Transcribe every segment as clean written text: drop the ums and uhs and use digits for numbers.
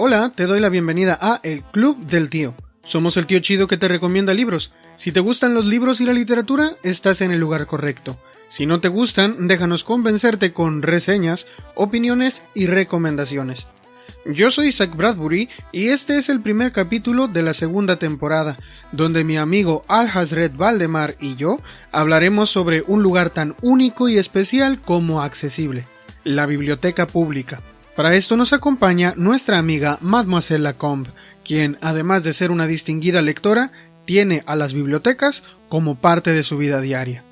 Hola, te doy la bienvenida a El Club del Tío. Somos el tío chido que te recomienda libros. Si te gustan los libros y la literatura, estás en el lugar correcto. Si no te gustan, déjanos convencerte con reseñas, opiniones y recomendaciones. Yo soy Zach Bradbury y este es el primer capítulo de la segunda temporada, donde mi amigo Al-Hazred Valdemar y yo hablaremos sobre un lugar tan único y especial como accesible, la biblioteca pública. Para esto nos acompaña nuestra amiga Mademoiselle Lacombe, quien, además de ser una distinguida lectora, tiene a las bibliotecas como parte de su vida diaria.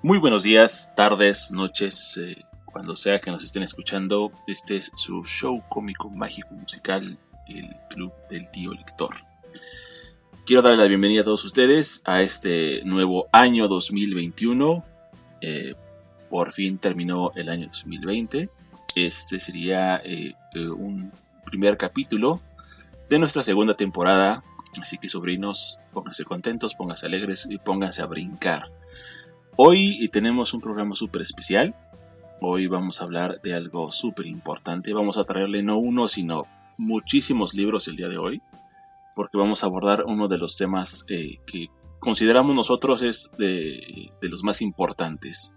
Muy buenos días, tardes, noches, cuando sea que nos estén escuchando. Este es su show cómico, mágico, musical, el Club del Tío Lector. Quiero darle la bienvenida a todos ustedes a este nuevo año 2021. Por fin terminó el año 2020. Este sería un primer capítulo de nuestra segunda temporada. Así que, sobrinos, pónganse contentos, pónganse alegres y pónganse a brincar. Hoy tenemos un programa súper especial. Hoy vamos a hablar de algo súper importante. Vamos a traerle no uno, sino muchísimos libros el día de hoy, porque vamos a abordar uno de los temas que consideramos nosotros es de los más importantes.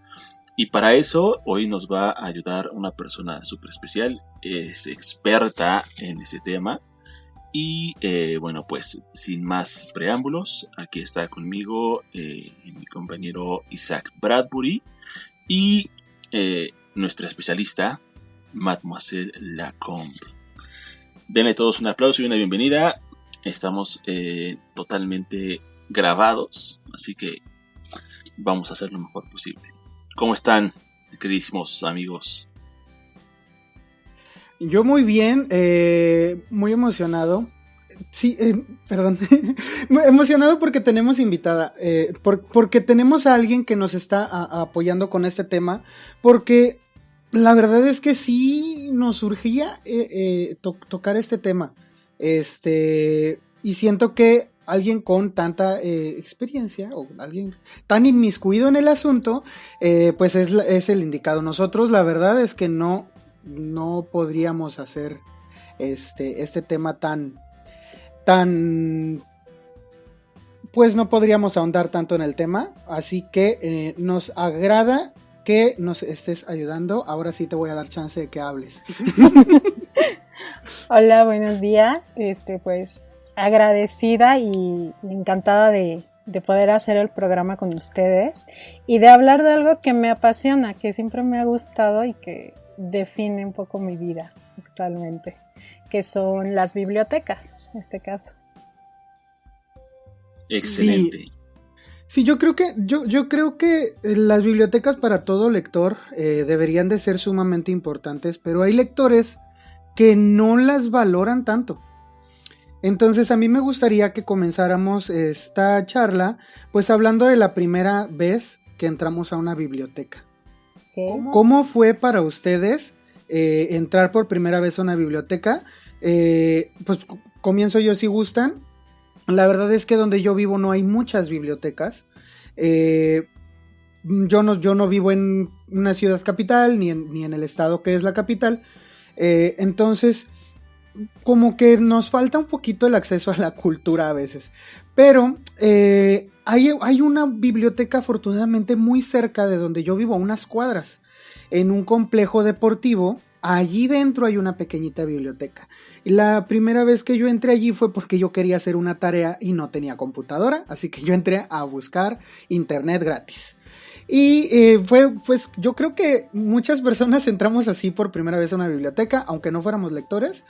Y para eso hoy nos va a ayudar una persona súper especial. Es experta en ese tema. Y bueno, pues sin más preámbulos, aquí está conmigo mi compañero Isaac Bradbury y nuestra especialista, Mademoiselle Lacombe. Denle todos un aplauso y una bienvenida. Estamos totalmente grabados, así que vamos a hacer lo mejor posible. ¿Cómo están, queridísimos amigos? Yo muy bien, muy emocionado. Sí, perdón. Emocionado porque tenemos invitada, porque tenemos a alguien que nos está apoyando con este tema, porque la verdad es que sí nos surgía tocar este tema. Y siento que alguien con tanta experiencia o alguien tan inmiscuido en el asunto, pues es el indicado. Nosotros la verdad es que no podríamos hacer este tema tan, pues no podríamos ahondar tanto en el tema, así que nos agrada que nos estés ayudando. Ahora sí te voy a dar chance de que hables. Hola, buenos días. Pues agradecida y encantada de poder hacer el programa con ustedes y de hablar de algo que me apasiona, que siempre me ha gustado y que define un poco mi vida actualmente, que son las bibliotecas, en este caso. Excelente. Sí, yo creo que las bibliotecas para todo lector deberían de ser sumamente importantes, pero hay lectores que no las valoran tanto. Entonces a mí me gustaría que comenzáramos esta charla pues hablando de la primera vez que entramos a una biblioteca. ¿Cómo fue para ustedes entrar por primera vez a una biblioteca? Pues comienzo yo si gustan. La verdad es que donde yo vivo no hay muchas bibliotecas. Yo no vivo en una ciudad capital ni en el estado que es la capital. Entonces como que nos falta un poquito el acceso a la cultura a veces. Pero hay una biblioteca afortunadamente muy cerca de donde yo vivo, a unas cuadras, en un complejo deportivo. Allí dentro hay una pequeñita biblioteca. Y la primera vez que yo entré allí fue porque yo quería hacer una tarea y no tenía computadora, así que yo entré a buscar internet gratis. Y pues yo creo que muchas personas entramos así por primera vez a una biblioteca, aunque no fuéramos lectores.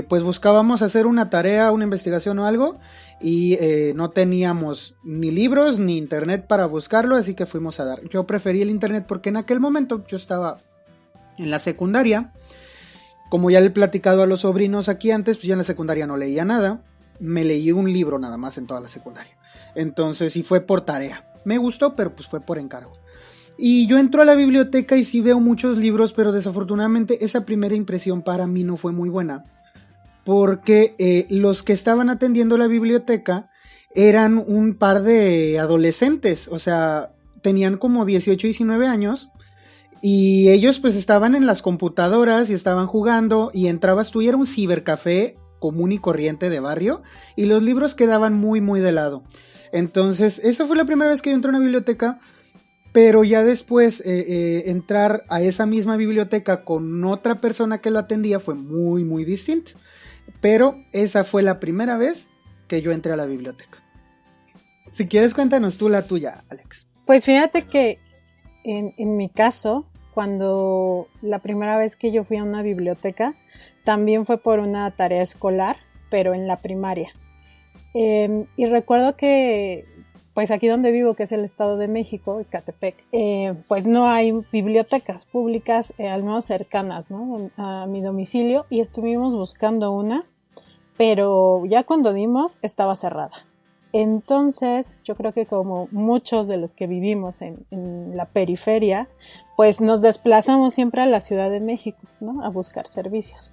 Pues buscábamos hacer una tarea, una investigación o algo, y no teníamos ni libros ni internet para buscarlo, así que fuimos a dar. Yo preferí el internet porque en aquel momento yo estaba en la secundaria. Como ya le he platicado a los sobrinos aquí antes, pues ya en la secundaria no leía nada. Me leí un libro nada más en toda la secundaria. Entonces, y fue por tarea. Me gustó, pero pues fue por encargo. Y yo entro a la biblioteca y sí veo muchos libros, pero desafortunadamente esa primera impresión para mí no fue muy buena. Porque los que estaban atendiendo la biblioteca eran un par de adolescentes. O sea, tenían como 18, 19 años. Y ellos pues estaban en las computadoras y estaban jugando y entrabas tú y era un cibercafé común y corriente de barrio y los libros quedaban muy muy de lado. Entonces esa fue la primera vez que yo entré a una biblioteca, pero ya después entrar a esa misma biblioteca con otra persona que lo atendía fue muy muy distinto. Pero esa fue la primera vez que yo entré a la biblioteca. Si quieres cuéntanos tú la tuya, Alex. Pues fíjate que en mi caso, cuando la primera vez que yo fui a una biblioteca, también fue por una tarea escolar, pero en la primaria. Y recuerdo que, pues aquí donde vivo, que es el Estado de México, Ecatepec, pues no hay bibliotecas públicas, al menos cercanas, ¿no?, a mi domicilio, y estuvimos buscando una, pero ya cuando dimos estaba cerrada. Entonces, yo creo que como muchos de los que vivimos en la periferia, pues nos desplazamos siempre a la Ciudad de México, ¿no?, a buscar servicios.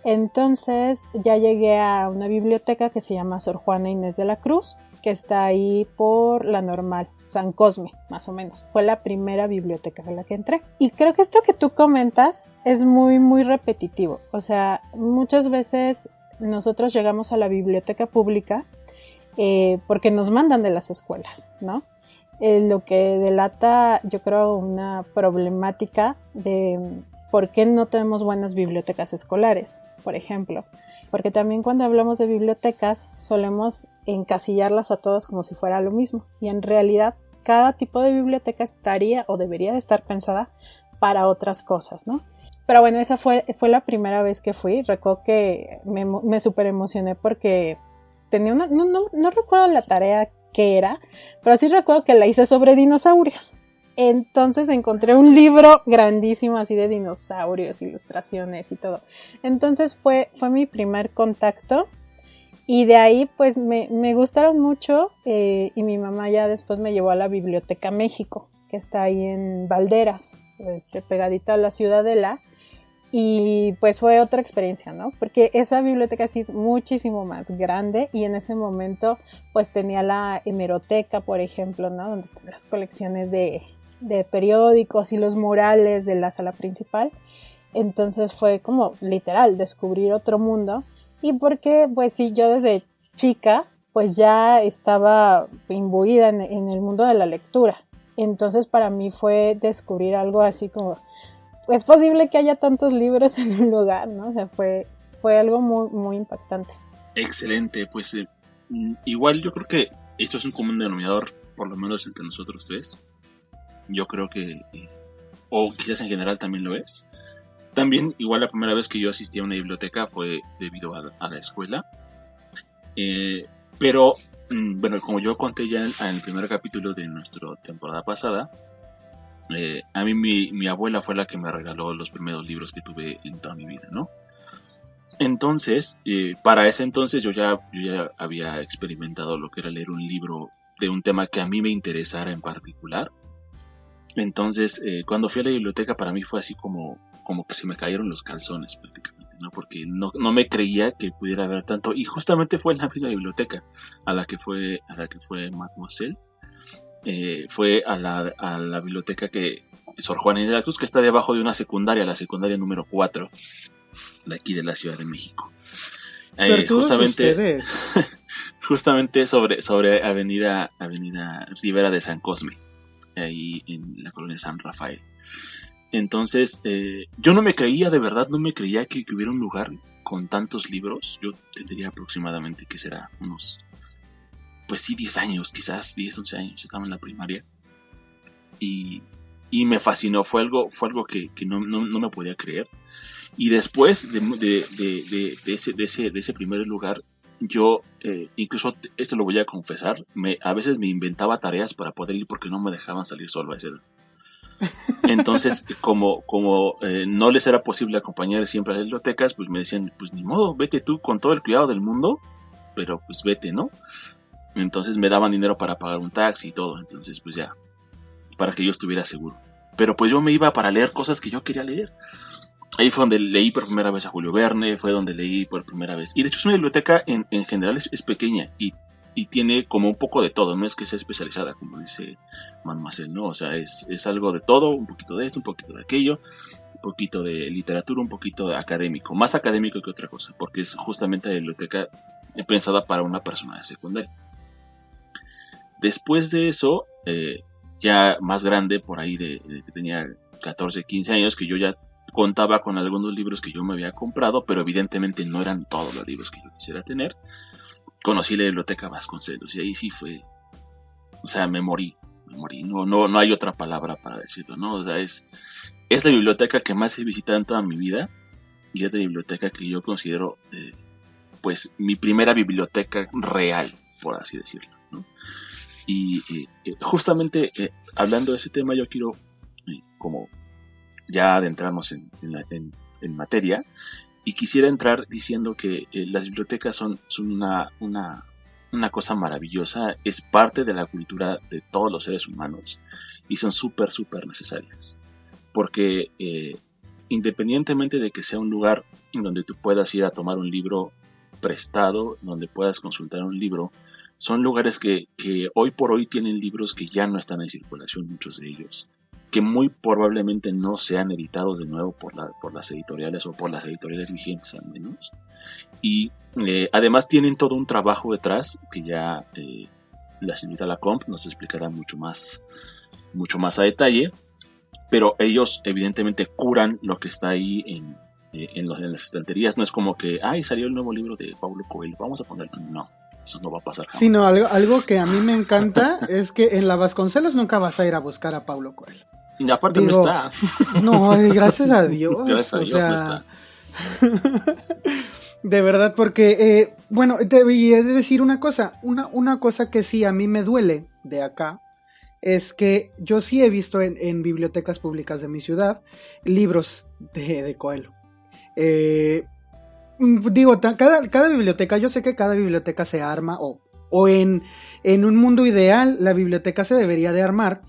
Entonces, ya llegué a una biblioteca que se llama Sor Juana Inés de la Cruz, que está ahí por la Normal, San Cosme, más o menos. Fue la primera biblioteca a la que entré. Y creo que esto que tú comentas es muy, muy repetitivo. O sea, muchas veces nosotros llegamos a la biblioteca pública porque nos mandan de las escuelas, ¿no? Lo que delata, yo creo, una problemática de por qué no tenemos buenas bibliotecas escolares, por ejemplo. Porque también cuando hablamos de bibliotecas solemos encasillarlas a todos como si fuera lo mismo. Y en realidad cada tipo de biblioteca estaría o debería de estar pensada para otras cosas, ¿no? Pero bueno, esa fue la primera vez que fui. Recuerdo que me súper emocioné porque tenía una... No recuerdo la tarea que era, pero sí recuerdo que la hice sobre dinosaurios. Entonces encontré un libro grandísimo así de dinosaurios, ilustraciones y todo. Entonces fue mi primer contacto y de ahí pues me gustaron mucho y mi mamá ya después me llevó a la Biblioteca México, que está ahí en Valderas, pegadita a la Ciudadela. Y pues fue otra experiencia, ¿no? Porque esa biblioteca sí es muchísimo más grande y en ese momento pues tenía la hemeroteca, por ejemplo, ¿no? Donde están las colecciones de periódicos y los murales de la sala principal. Entonces fue como literal descubrir otro mundo. Y porque pues sí, yo desde chica pues ya estaba imbuida en el mundo de la lectura. Entonces para mí fue descubrir algo así como... Es posible que haya tantos libros en un lugar, ¿no? O sea, fue algo muy, muy impactante. Excelente, pues igual yo creo que esto es un común denominador, por lo menos entre nosotros tres. Yo creo que, o quizás en general también lo es. También, igual la primera vez que yo asistí a una biblioteca fue debido a la escuela. Pero, bueno, como yo conté ya en el primer capítulo de nuestra temporada pasada, a mí mi abuela fue la que me regaló los primeros libros que tuve en toda mi vida, ¿no? Entonces, para ese entonces yo ya había experimentado lo que era leer un libro de un tema que a mí me interesara en particular. Entonces, cuando fui a la biblioteca para mí fue así como que se me cayeron los calzones prácticamente, ¿no? Porque no me creía que pudiera haber tanto, y justamente fue en la misma biblioteca a la que fue Mademoiselle. Fue a la biblioteca que Sor Juana Inés de la Cruz, que está debajo de una secundaria, la secundaria número 4 de aquí de la Ciudad de México. Justamente sobre avenida Rivera de San Cosme, ahí en la colonia San Rafael. Entonces yo no me creía, de verdad no me creía que hubiera un lugar con tantos libros. Yo tendría aproximadamente, que será unos, pues sí, 10 años, quizás 10, 11 años, estaba en la primaria. Y me fascinó, fue algo que no me podía creer. Y después de ese primer lugar, yo, incluso, esto lo voy a confesar, a veces me inventaba tareas para poder ir porque no me dejaban salir solo a esa edad. Entonces, como no les era posible acompañar siempre a las bibliotecas, pues me decían, pues ni modo, vete tú con todo el cuidado del mundo, pero pues vete, ¿no? Entonces me daban dinero para pagar un taxi y todo, entonces pues ya, para que yo estuviera seguro. Pero pues yo me iba para leer cosas que yo quería leer. Ahí fue donde leí por primera vez a Julio Verne, fue donde leí por primera vez. Y de hecho es una biblioteca en general es pequeña y y tiene como un poco de todo, no es que sea especializada, como dice Mademoiselle, ¿no? O sea, es algo de todo, un poquito de esto, un poquito de aquello, un poquito de literatura, un poquito de académico, más académico que otra cosa, porque es justamente la biblioteca pensada para una persona de secundaria. Después de eso, ya más grande, por ahí de que tenía 14, 15 años, que yo ya contaba con algunos libros que yo me había comprado, pero evidentemente no eran todos los libros que yo quisiera tener. Conocí la biblioteca Vasconcelos y ahí sí fue, o sea, me morí, no hay otra palabra para decirlo, ¿no? O sea, es la biblioteca que más he visitado en toda mi vida y es la biblioteca que yo considero, pues, mi primera biblioteca real, por así decirlo, ¿no? Y justamente hablando de ese tema, yo quiero, como ya adentrarnos en materia, y quisiera entrar diciendo que las bibliotecas son una cosa maravillosa, es parte de la cultura de todos los seres humanos y son súper necesarias. Porque independientemente de que sea un lugar donde tú puedas ir a tomar un libro prestado, donde puedas consultar un libro, son lugares que hoy por hoy tienen libros que ya no están en circulación, muchos de ellos, que muy probablemente no sean editados de nuevo por las editoriales o por las editoriales vigentes al menos. Y además tienen todo un trabajo detrás que ya la señorita Lacombe nos explicará mucho más a detalle, pero ellos evidentemente curan lo que está ahí en las estanterías. No es como que, salió el nuevo libro de Paulo Coelho, vamos a ponerlo. No, eso no va a pasar jamás. Sí, no, algo que a mí me encanta es que en la Vasconcelos nunca vas a ir a buscar a Paulo Coelho. Y aparte no está. No, gracias a Dios. Gracias a Dios no está. De verdad, porque, bueno, te voy a decir una cosa. Una cosa que sí a mí me duele de acá es que yo sí he visto en bibliotecas públicas de mi ciudad libros de Coelho. Digo, cada biblioteca, yo sé que cada biblioteca se arma o en un mundo ideal la biblioteca se debería de armar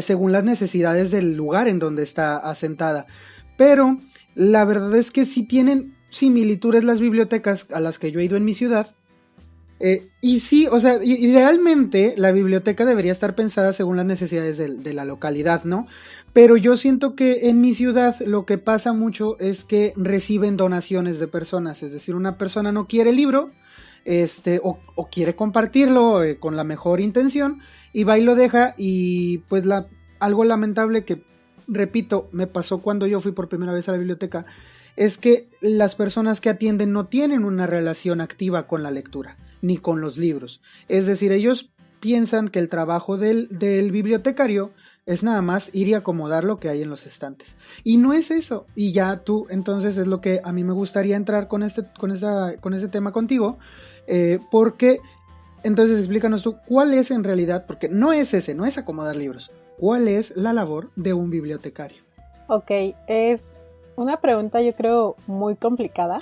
según las necesidades del lugar en donde está asentada, pero la verdad es que sí tienen similitudes las bibliotecas a las que yo he ido en mi ciudad, y sí, o sea, idealmente la biblioteca debería estar pensada según las necesidades de la localidad, ¿no? Pero yo siento que en mi ciudad lo que pasa mucho es que reciben donaciones de personas, es decir, una persona no quiere el libro, o quiere compartirlo con la mejor intención y va y lo deja, y pues algo lamentable que, repito, me pasó cuando yo fui por primera vez a la biblioteca, es que las personas que atienden no tienen una relación activa con la lectura ni con los libros, es decir, ellos piensan que el trabajo del bibliotecario es nada más ir y acomodar lo que hay en los estantes. Y no es eso. Y ya tú, entonces, es lo que a mí me gustaría entrar con este tema contigo. Porque, entonces, explícanos tú, ¿cuál es en realidad? Porque no es acomodar libros. ¿Cuál es la labor de un bibliotecario? Ok, es una pregunta yo creo muy complicada.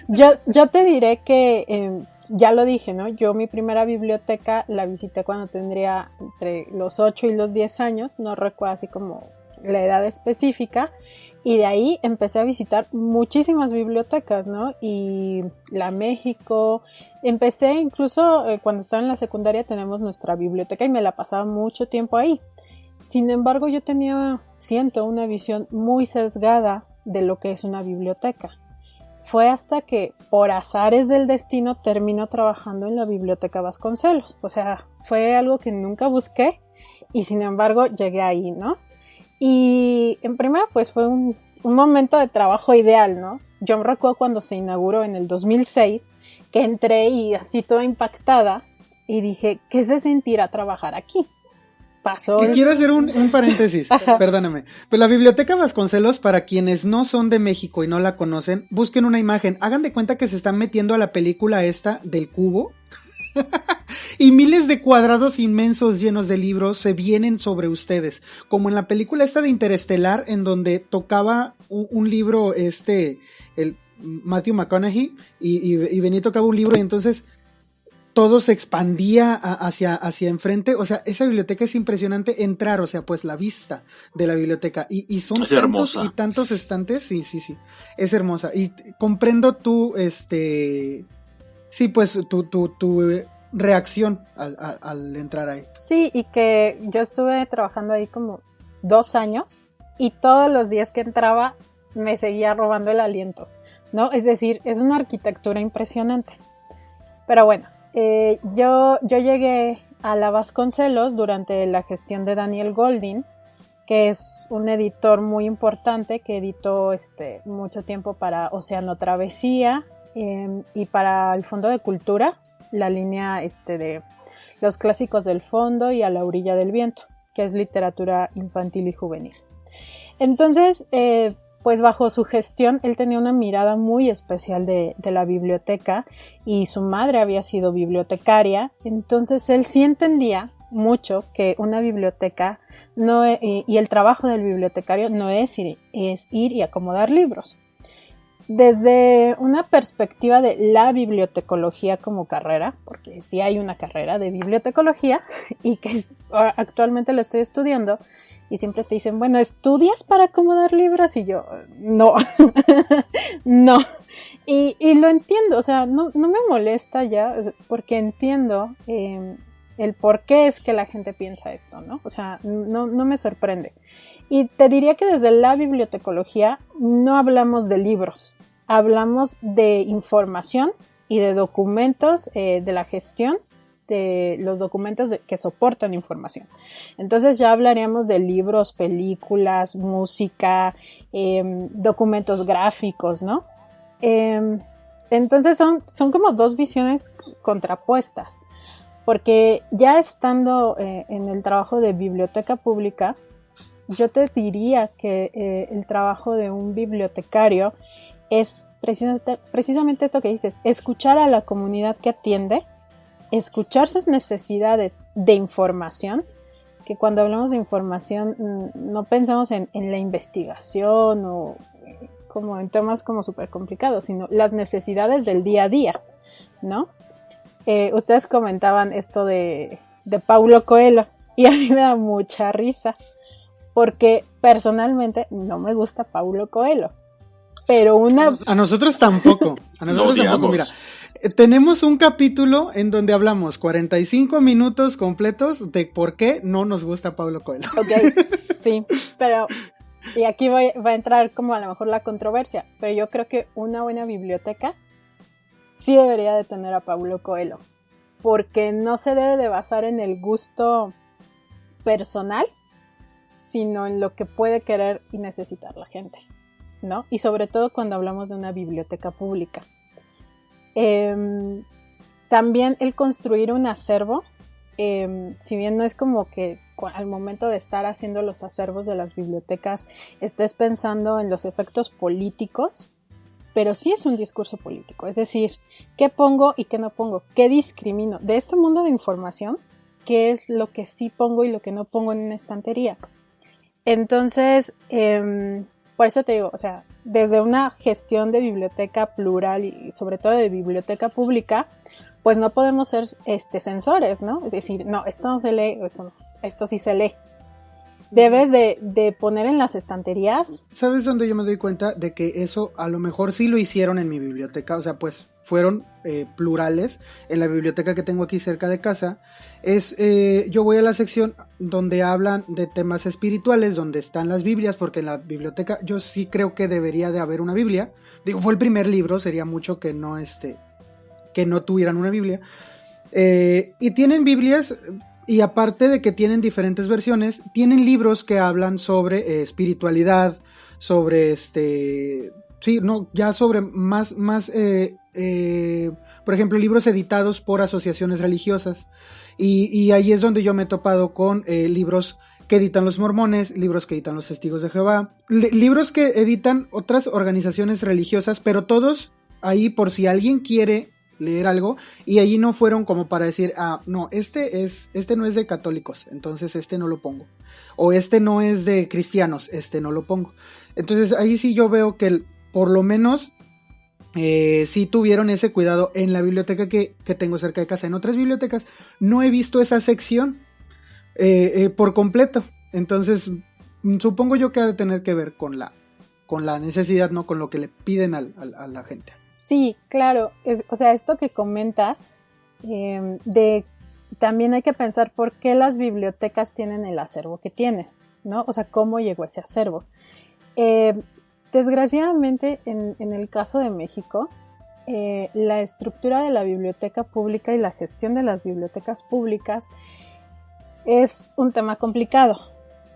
Yo te diré que... ya lo dije, ¿no? Yo mi primera biblioteca la visité cuando tendría entre los 8 y los 10 años, no recuerdo así como la edad específica, y de ahí empecé a visitar muchísimas bibliotecas, ¿no? Y la México, empecé incluso cuando estaba en la secundaria tenemos nuestra biblioteca y me la pasaba mucho tiempo ahí. Sin embargo, yo siento una visión muy sesgada de lo que es una biblioteca. Fue hasta que, por azares del destino, termino trabajando en la Biblioteca Vasconcelos. O sea, fue algo que nunca busqué y sin embargo llegué ahí, ¿no? Y en primera, pues fue un momento de trabajo ideal, ¿no? Yo me recuerdo cuando se inauguró en el 2006, que entré y así toda impactada y dije, ¿qué se sentirá trabajar aquí? Quiero hacer un paréntesis, perdóname. Pues la Biblioteca Vasconcelos, para quienes no son de México y no la conocen, busquen una imagen, hagan de cuenta que se están metiendo a la película esta del cubo y miles de cuadrados inmensos llenos de libros se vienen sobre ustedes, como en la película esta de Interestelar, en donde tocaba un libro el Matthew McConaughey y venía y tocaba un libro y entonces todo se expandía hacia enfrente. O sea, esa biblioteca es impresionante entrar, o sea, pues la vista de la biblioteca y son es tantos hermosa. Y tantos estantes, sí, es hermosa y comprendo tú Sí, pues tu reacción al entrar ahí. Sí, y que yo estuve trabajando ahí como 2 años y todos los días que entraba me seguía robando el aliento, ¿no? Es decir, es una arquitectura impresionante. Pero bueno, yo llegué a la Vasconcelos durante la gestión de Daniel Goldin, que es un editor muy importante que editó mucho tiempo para Océano Travesía y para el Fondo de Cultura, la línea de los clásicos del fondo y A la orilla del viento, que es literatura infantil y juvenil. Entonces, pues bajo su gestión, él tenía una mirada muy especial de la biblioteca y su madre había sido bibliotecaria, entonces él sí entendía mucho que una biblioteca y el trabajo del bibliotecario no es ir y acomodar libros. Desde una perspectiva de la bibliotecología como carrera, porque sí hay una carrera de bibliotecología y que actualmente la estoy estudiando, y siempre te dicen, bueno, ¿estudias para acomodar libros? Y yo, no, no. Y lo entiendo, o sea, no me molesta ya, porque entiendo el por qué es que la gente piensa esto, ¿no? O sea, no me sorprende. Y te diría que desde la bibliotecología no hablamos de libros, hablamos de información y de documentos de la gestión de los documentos que soportan información. Entonces ya hablaríamos de libros, películas, música, documentos gráficos, ¿no? Entonces son como dos visiones contrapuestas, porque ya estando en el trabajo de biblioteca pública, yo te diría que el trabajo de un bibliotecario es precisamente esto que dices, escuchar a la comunidad que atiende, escuchar sus necesidades de información, que cuando hablamos de información no pensamos en la investigación o como en temas como súper complicados, sino las necesidades del día a día, ¿no? Ustedes comentaban esto de Paulo Coelho y a mí me da mucha risa porque personalmente no me gusta Paulo Coelho, pero a nosotros tampoco, mira. Tenemos un capítulo en donde hablamos 45 minutos completos de por qué no nos gusta Paulo Coelho. Ok, sí, pero y aquí va a entrar como a lo mejor la controversia, pero yo creo que una buena biblioteca sí debería de tener a Paulo Coelho, porque no se debe de basar en el gusto personal, sino en lo que puede querer y necesitar la gente, ¿no? Y sobre todo cuando hablamos de una biblioteca pública. También el construir un acervo, si bien no es como que al momento de estar haciendo los acervos de las bibliotecas estés pensando en los efectos políticos, pero sí es un discurso político, es decir, ¿qué pongo y qué no pongo? ¿Qué discrimino? De este mundo de información, ¿qué es lo que sí pongo y lo que no pongo en una estantería? Entonces, por eso te digo, o sea, desde una gestión de biblioteca plural y sobre todo de biblioteca pública, pues no podemos ser censores, ¿no? Es decir, no, esto no se lee, esto no, esto sí se lee. Debes de poner en las estanterías. ¿Sabes dónde yo me doy cuenta de que eso a lo mejor sí lo hicieron en mi biblioteca? O sea, pues fueron plurales. En la biblioteca que tengo aquí cerca de casa, yo voy a la sección donde hablan de temas espirituales, donde están las Biblias, porque en la biblioteca yo sí creo que debería de haber una Biblia. Digo, fue el primer libro, sería mucho que no tuvieran una Biblia. Y tienen Biblias. Y aparte de que tienen diferentes versiones, tienen libros que hablan sobre espiritualidad, sobre sobre más por ejemplo, libros editados por asociaciones religiosas. Y ahí es donde yo me he topado con libros que editan los mormones, libros que editan los testigos de Jehová, libros que editan otras organizaciones religiosas, pero todos ahí por si alguien quiere leer algo, y allí no fueron como para decir, no, este no es de católicos, entonces no lo pongo, o no es de cristianos, no lo pongo. Entonces ahí sí yo veo que por lo menos sí tuvieron ese cuidado en la biblioteca que tengo cerca de casa. En otras bibliotecas no he visto esa sección por completo, entonces supongo yo que ha de tener que ver con la necesidad, no con lo que le piden a la gente. Sí, claro. O sea, esto que comentas, también hay que pensar por qué las bibliotecas tienen el acervo que tienen, ¿no? O sea, cómo llegó ese acervo. Desgraciadamente, en el caso de México, la estructura de la biblioteca pública y la gestión de las bibliotecas públicas es un tema complicado,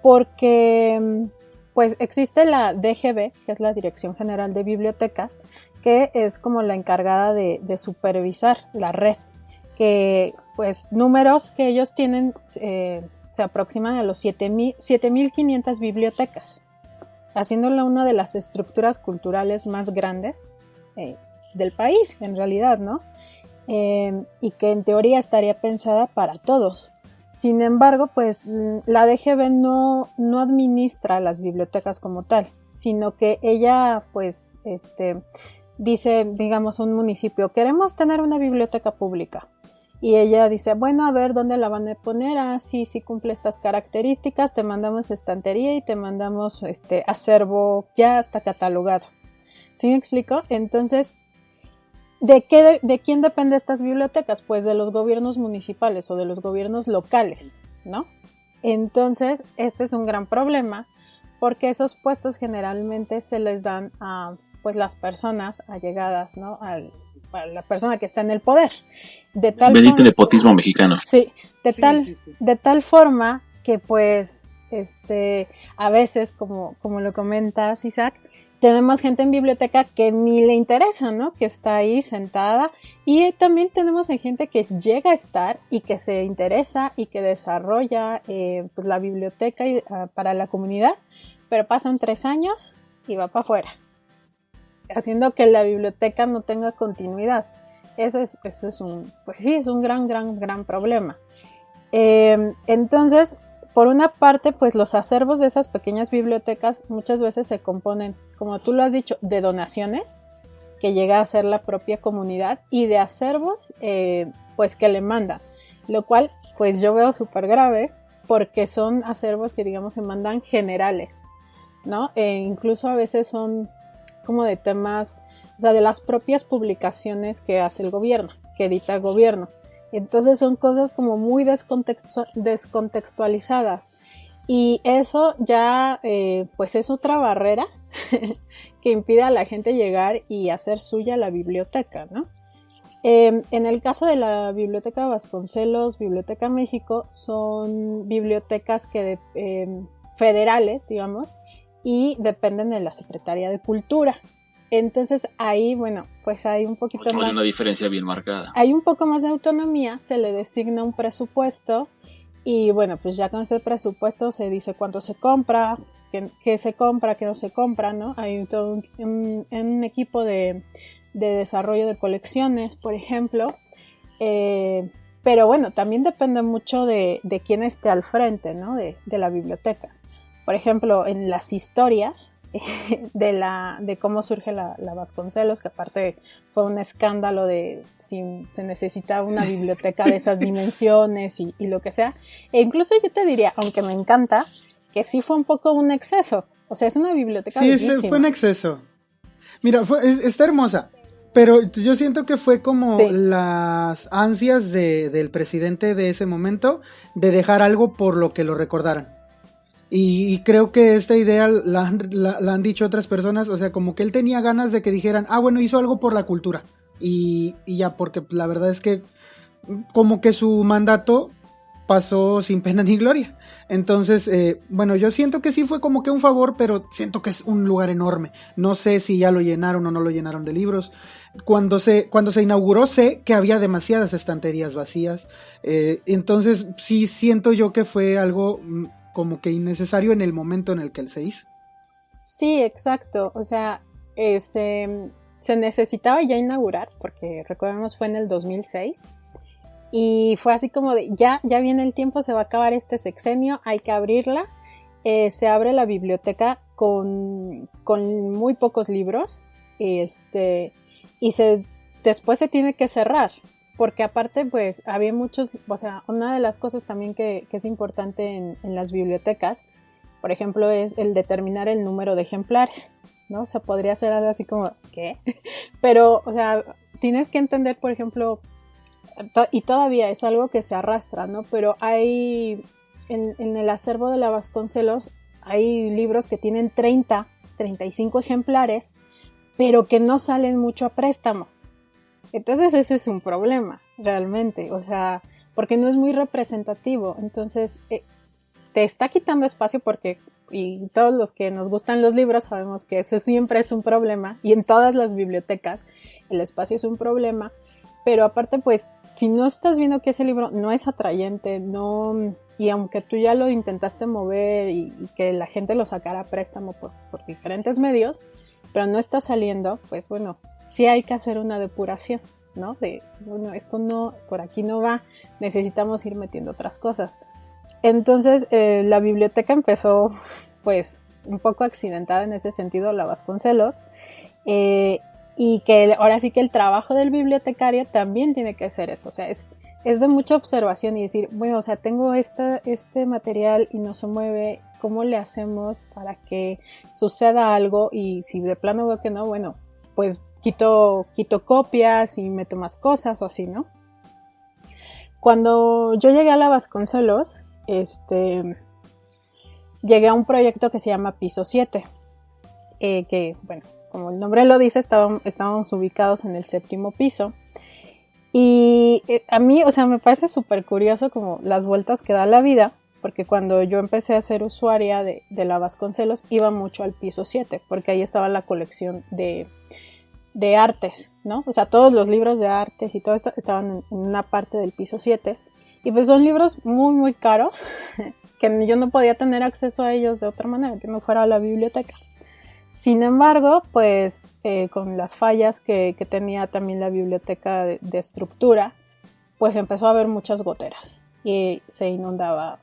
porque pues existe la DGB, que es la Dirección General de Bibliotecas, que es como la encargada de supervisar la red, que pues números que ellos tienen se aproximan a los 7,500 bibliotecas, haciéndola una de las estructuras culturales más grandes del país, en realidad, ¿no? Y que en teoría estaría pensada para todos. Sin embargo, pues la DGB no administra las bibliotecas como tal, sino que ella, pues, dice, digamos, un municipio, queremos tener una biblioteca pública. Y ella dice, bueno, a ver, ¿dónde la van a poner? Ah, sí cumple estas características, te mandamos estantería y te mandamos acervo ya hasta catalogado. ¿Sí me explico? Entonces, ¿de quién dependen estas bibliotecas? Pues de los gobiernos municipales o de los gobiernos locales, ¿no? Entonces, este es un gran problema porque esos puestos generalmente se les dan a pues las personas allegadas, ¿no? A la persona que está en el poder. Bendito nepotismo mexicano. Sí, de tal forma que pues a veces, como lo comentas, Isaac, tenemos gente en biblioteca que ni le interesa, ¿no? Que está ahí sentada, y también tenemos gente que llega a estar y que se interesa y que desarrolla pues la biblioteca para la comunidad, pero pasan 3 años y va para afuera, haciendo que la biblioteca no tenga continuidad. Eso es un gran problema. Entonces, por una parte, pues los acervos de esas pequeñas bibliotecas muchas veces se componen, como tú lo has dicho, de donaciones que llega a ser la propia comunidad y de acervos pues que le mandan, lo cual pues yo veo súper grave porque son acervos que digamos se mandan generales, ¿no? Incluso a veces son como de temas, o sea, de las propias publicaciones que hace el gobierno, que edita el gobierno. Entonces son cosas como muy descontextualizadas, y eso ya pues es otra barrera que impide a la gente llegar y hacer suya la biblioteca, ¿no? En el caso de la Biblioteca Vasconcelos, Biblioteca México, son bibliotecas que federales, digamos, y dependen de la Secretaría de Cultura. Entonces ahí, bueno, pues hay un poquito más... Hay una diferencia bien marcada. Hay un poco más de autonomía, se le designa un presupuesto y bueno, pues ya con ese presupuesto se dice cuánto se compra, qué se compra, qué no se compra, ¿no? Hay todo un equipo de desarrollo de colecciones, por ejemplo. Pero bueno, también depende mucho de quién esté al frente, ¿no? De la biblioteca. Por ejemplo, en las historias de cómo surge la Vasconcelos, que aparte fue un escándalo de si se necesitaba una biblioteca de esas dimensiones y lo que sea. E incluso yo te diría, aunque me encanta, que sí fue un poco un exceso. O sea, es una biblioteca bellísima. Sí, fue un exceso. Mira, está hermosa, pero yo siento que fue como las ansias del presidente de ese momento de dejar algo por lo que lo recordaran. Y creo que esta idea la han dicho otras personas, o sea, como que él tenía ganas de que dijeran, bueno, hizo algo por la cultura. Y ya, porque la verdad es que como que su mandato pasó sin pena ni gloria. Entonces, bueno, yo siento que sí fue como que un favor, pero siento que es un lugar enorme. No sé si ya lo llenaron o no lo llenaron de libros. Cuando se inauguró, sé que había demasiadas estanterías vacías. Entonces, sí siento yo que fue algo como que innecesario en el momento en el que él se hizo. Sí, exacto. O sea, se necesitaba ya inaugurar, porque recordemos fue en el 2006, y fue así como de ya viene el tiempo, se va a acabar este sexenio, hay que abrirla. Se abre la biblioteca con muy pocos libros, y después se tiene que cerrar. Porque aparte, pues, había muchos, o sea, una de las cosas también que es importante en las bibliotecas, por ejemplo, es el determinar el número de ejemplares, ¿no? O sea, podría ser algo así como, ¿qué? Pero, o sea, tienes que entender, por ejemplo, y todavía es algo que se arrastra, ¿no? Pero hay, en el acervo de la Vasconcelos, hay libros que tienen 30, 35 ejemplares, pero que no salen mucho a préstamo. Entonces ese es un problema, realmente, o sea, porque no es muy representativo. Entonces te está quitando espacio porque, y todos los que nos gustan los libros sabemos que eso siempre es un problema, y en todas las bibliotecas el espacio es un problema, pero aparte pues, si no estás viendo que ese libro no es atrayente, no, y aunque tú ya lo intentaste mover y que la gente lo sacara a préstamo por diferentes medios, pero no está saliendo, pues bueno, sí hay que hacer una depuración, ¿no? De, bueno, esto no, por aquí no va, necesitamos ir metiendo otras cosas. Entonces, la biblioteca empezó, pues, un poco accidentada en ese sentido, la Vasconcelos, y que ahora sí que el trabajo del bibliotecario también tiene que ser eso, o sea, es de mucha observación y decir, bueno, o sea, tengo este material y no se mueve, ¿cómo le hacemos para que suceda algo? Y si de plano veo que no, bueno, pues quito copias y meto más cosas o así, ¿no? Cuando yo llegué a la Vasconcelos, llegué a un proyecto que se llama Piso 7, que, bueno, como el nombre lo dice, estábamos ubicados en el 7º piso. Y a mí, o sea, me parece súper curioso como las vueltas que da la vida, porque cuando yo empecé a ser usuaria de la Vasconcelos, iba mucho al piso 7, porque ahí estaba la colección de artes, ¿no? O sea, todos los libros de artes y todo esto estaban en una parte del piso 7, y pues son libros muy, muy caros, que yo no podía tener acceso a ellos de otra manera, que no fuera a la biblioteca. Sin embargo, pues con las fallas que tenía también la biblioteca de estructura, pues empezó a haber muchas goteras y se inundaba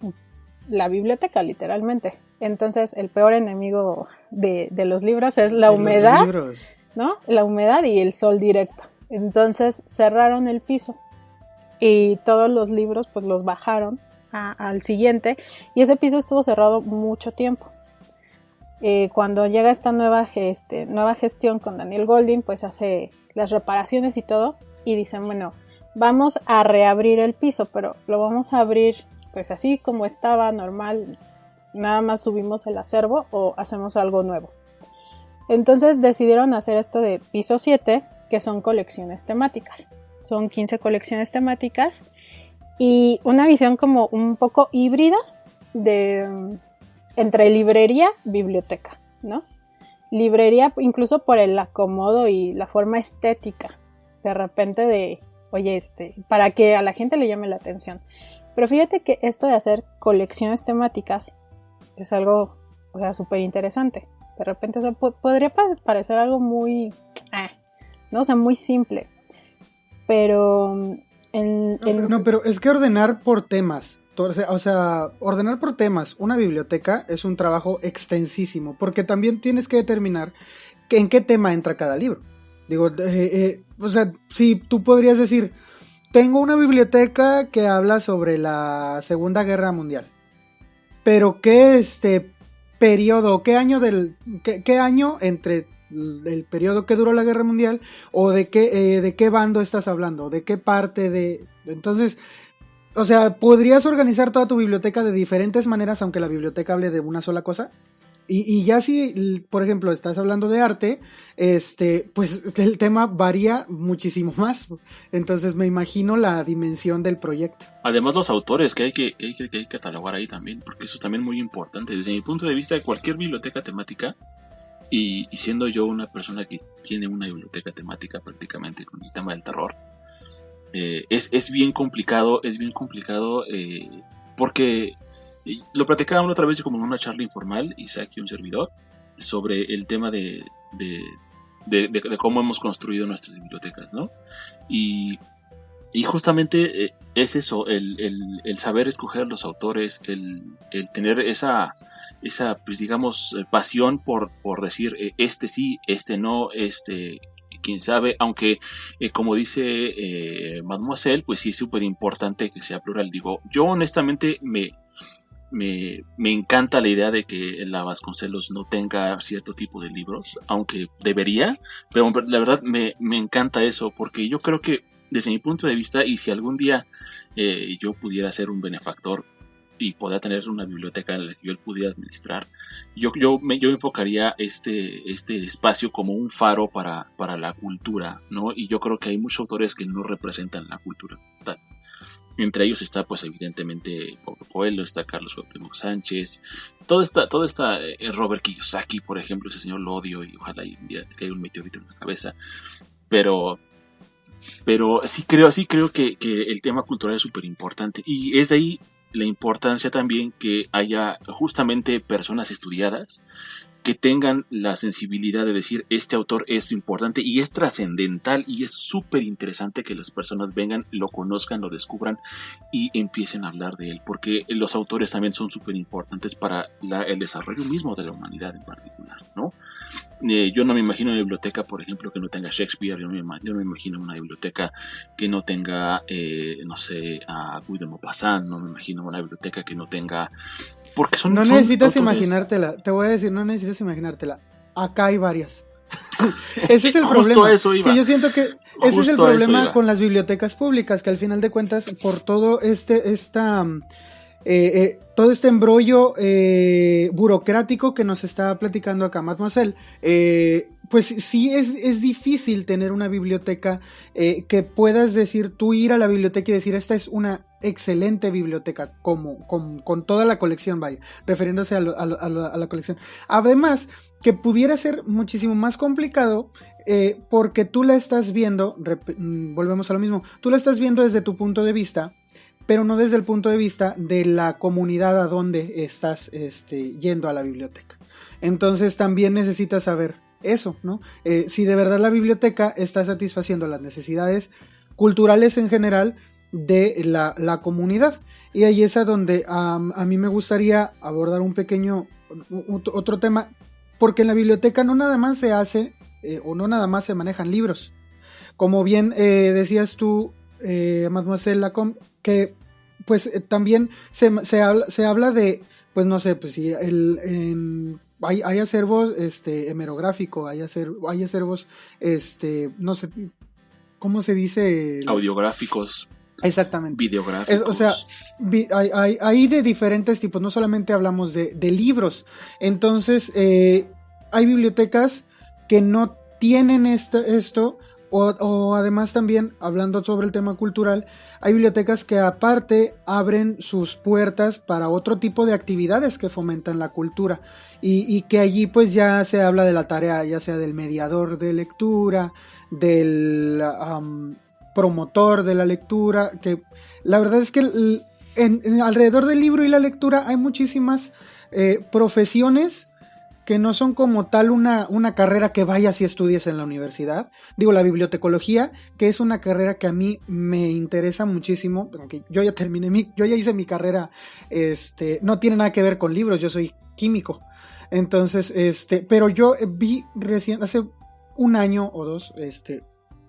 la biblioteca literalmente. Entonces el peor enemigo de los libros es la humedad, ¿no? La humedad y el sol directo. Entonces cerraron el piso y todos los libros pues los bajaron al siguiente, y ese piso estuvo cerrado mucho tiempo. Cuando llega esta nueva gestión con Daniel Goldin, pues hace las reparaciones y todo, y dicen, bueno, vamos a reabrir el piso, pero lo vamos a abrir pues así como estaba, normal, nada más subimos el acervo o hacemos algo nuevo. Entonces decidieron hacer esto de Piso 7, que son colecciones temáticas. Son 15 colecciones temáticas y una visión como un poco híbrida entre librería y biblioteca, ¿no? Librería incluso por el acomodo y la forma estética, de repente de, oye, para que a la gente le llame la atención. Pero fíjate que esto de hacer colecciones temáticas es algo, o sea, súper interesante. De repente, o sea, podría parecer algo muy, ¿no? O sea, muy simple. Pero No, pero es que ordenar por temas. O sea, ordenar por temas una biblioteca es un trabajo extensísimo, porque también tienes que determinar en qué tema entra cada libro. Digo, o sea, si tú podrías decir, tengo una biblioteca que habla sobre la Segunda Guerra Mundial, pero ¿qué periodo, qué año entre el periodo que duró la Guerra Mundial, o de qué bando estás hablando, de qué parte de... Entonces... O sea, podrías organizar toda tu biblioteca de diferentes maneras, aunque la biblioteca hable de una sola cosa. Y ya si, por ejemplo, estás hablando de arte, pues el tema varía muchísimo más. Entonces me imagino la dimensión del proyecto. Además los autores que hay que catalogar ahí también, porque eso es también muy importante. Desde mi punto de vista, de cualquier biblioteca temática, y siendo yo una persona que tiene una biblioteca temática prácticamente con el tema del terror, es bien complicado, porque lo platicábamos otra vez como en una charla informal, Isaac y un servidor, sobre el tema de cómo hemos construido nuestras bibliotecas, ¿no? Y justamente es eso, el saber escoger los autores, el tener esa pues digamos pasión por decir este sí, este no, quién sabe, aunque como dice Mademoiselle, pues sí es súper importante que sea plural. Digo, yo honestamente me encanta la idea de que la Vasconcelos no tenga cierto tipo de libros, aunque debería, pero la verdad me encanta eso, porque yo creo que desde mi punto de vista, y si algún día yo pudiera ser un benefactor y poder tener una biblioteca en la que yo pudiera administrar, yo enfocaría este espacio como un faro para la cultura, ¿no? Y yo creo que hay muchos autores que no representan la cultura tal. Entre ellos está, pues, evidentemente, Paulo Coelho, está Carlos Cuauhtémoc Sánchez, todo está Robert Kiyosaki, por ejemplo, ese señor lo odio y ojalá un día le caiga un meteorito en la cabeza, pero sí creo que el tema cultural es súper importante, y es de ahí la importancia también que haya justamente personas estudiadas que tengan la sensibilidad de decir, este autor es importante y es trascendental, y es súper interesante que las personas vengan, lo conozcan, lo descubran y empiecen a hablar de él, porque los autores también son súper importantes para el desarrollo mismo de la humanidad en particular, ¿no? Yo no me imagino una biblioteca, por ejemplo, que no tenga Shakespeare. Yo no me imagino una biblioteca que no tenga, no sé, a Guy de Maupassant. No me imagino una biblioteca que no tenga... Porque no necesitas imaginártela, te voy a decir, no necesitas imaginártela. Acá hay varias. Ese es el problema. Que yo siento que ese es el problema con las bibliotecas públicas, que al final de cuentas, por todo todo este embrollo burocrático que nos está platicando acá Mademoiselle, pues sí es difícil tener una biblioteca que puedas decir, tú ir a la biblioteca y decir, esta es una excelente biblioteca, con toda la colección, vaya, refiriéndose a la colección. Además, que pudiera ser muchísimo más complicado, porque tú la estás viendo, volvemos a lo mismo, tú la estás viendo desde tu punto de vista, pero no desde el punto de vista de la comunidad a donde estás yendo a la biblioteca. Entonces también necesitas saber eso, ¿no? Si de verdad la biblioteca está satisfaciendo las necesidades culturales en general de la comunidad. Y ahí es a donde a mí me gustaría abordar otro tema, porque en la biblioteca no nada más se hace, o no nada más se manejan libros. Como bien decías tú, Mademoiselle Lacombe, que pues también se habla de, pues no sé, pues si hay acervos hemerográfico, hay acervos no sé cómo se dice, audiográficos, exactamente, videográficos, o sea, hay de diferentes tipos, no solamente hablamos de libros. Entonces hay bibliotecas que no tienen esto. O además también, hablando sobre el tema cultural, hay bibliotecas que aparte abren sus puertas para otro tipo de actividades que fomentan la cultura, y que allí pues ya se habla de la tarea, ya sea del mediador de lectura, del promotor de la lectura, que la verdad es que alrededor del libro y la lectura hay muchísimas profesiones que no son como tal una carrera que vayas y estudies en la universidad. Digo, la bibliotecología, que es una carrera que a mí me interesa muchísimo, porque yo ya hice mi carrera, no tiene nada que ver con libros, yo soy químico. Entonces, pero yo vi recién, hace un año o dos,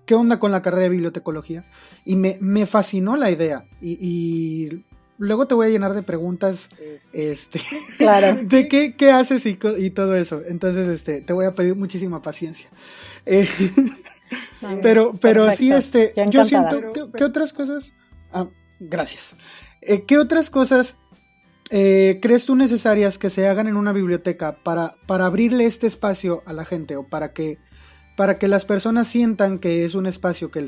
qué onda con la carrera de bibliotecología, y me fascinó la idea, y luego te voy a llenar de preguntas, claro, de qué haces y todo eso. Entonces, te voy a pedir muchísima paciencia. Pero sí, yo siento que otras cosas. Gracias. ¿Qué otras cosas crees tú necesarias que se hagan en una biblioteca para abrirle este espacio a la gente, o para que las personas sientan que es un espacio que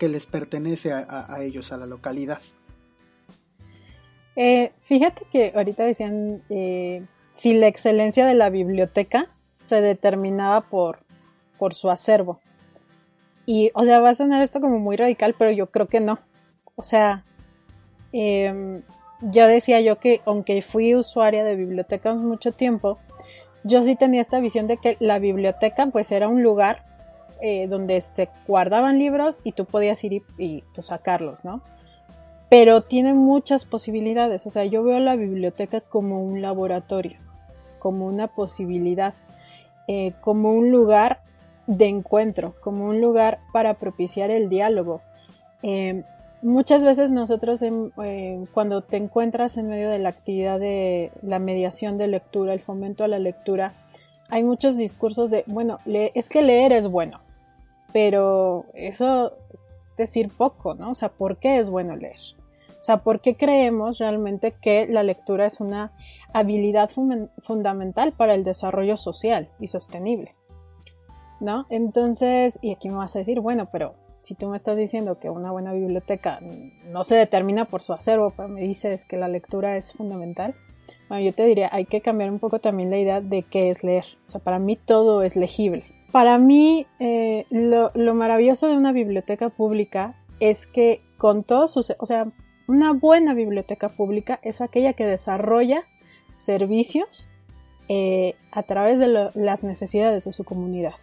les pertenece a ellos, a la localidad? Fíjate que ahorita decían si la excelencia de la biblioteca se determinaba por su acervo. Y, o sea, va a sonar esto como muy radical, pero yo creo que no. O sea, yo decía yo que aunque fui usuaria de bibliotecas mucho tiempo, yo sí tenía esta visión de que la biblioteca pues era un lugar donde se guardaban libros y tú podías ir y pues, sacarlos, ¿no? Pero tiene muchas posibilidades. O sea, yo veo la biblioteca como un laboratorio, como una posibilidad, como un lugar de encuentro, como un lugar para propiciar el diálogo. muchas veces nosotros cuando te encuentras en medio de la actividad de la mediación de lectura, el fomento a la lectura, hay muchos discursos de, bueno, es que leer es bueno, pero eso es decir poco, ¿no? O sea, ¿por qué es bueno leer? O sea, ¿por qué creemos realmente que la lectura es una habilidad fundamental para el desarrollo social y sostenible? ¿No? Entonces, y aquí me vas a decir, bueno, pero si tú me estás diciendo que una buena biblioteca no se determina por su acervo, pero me dices que la lectura es fundamental, bueno, yo te diría, hay que cambiar un poco también la idea de qué es leer. O sea, para mí todo es legible. Para mí, lo maravilloso de una biblioteca pública es que con todos sus... O sea, una buena biblioteca pública es aquella que desarrolla servicios a través de las necesidades de su comunidad,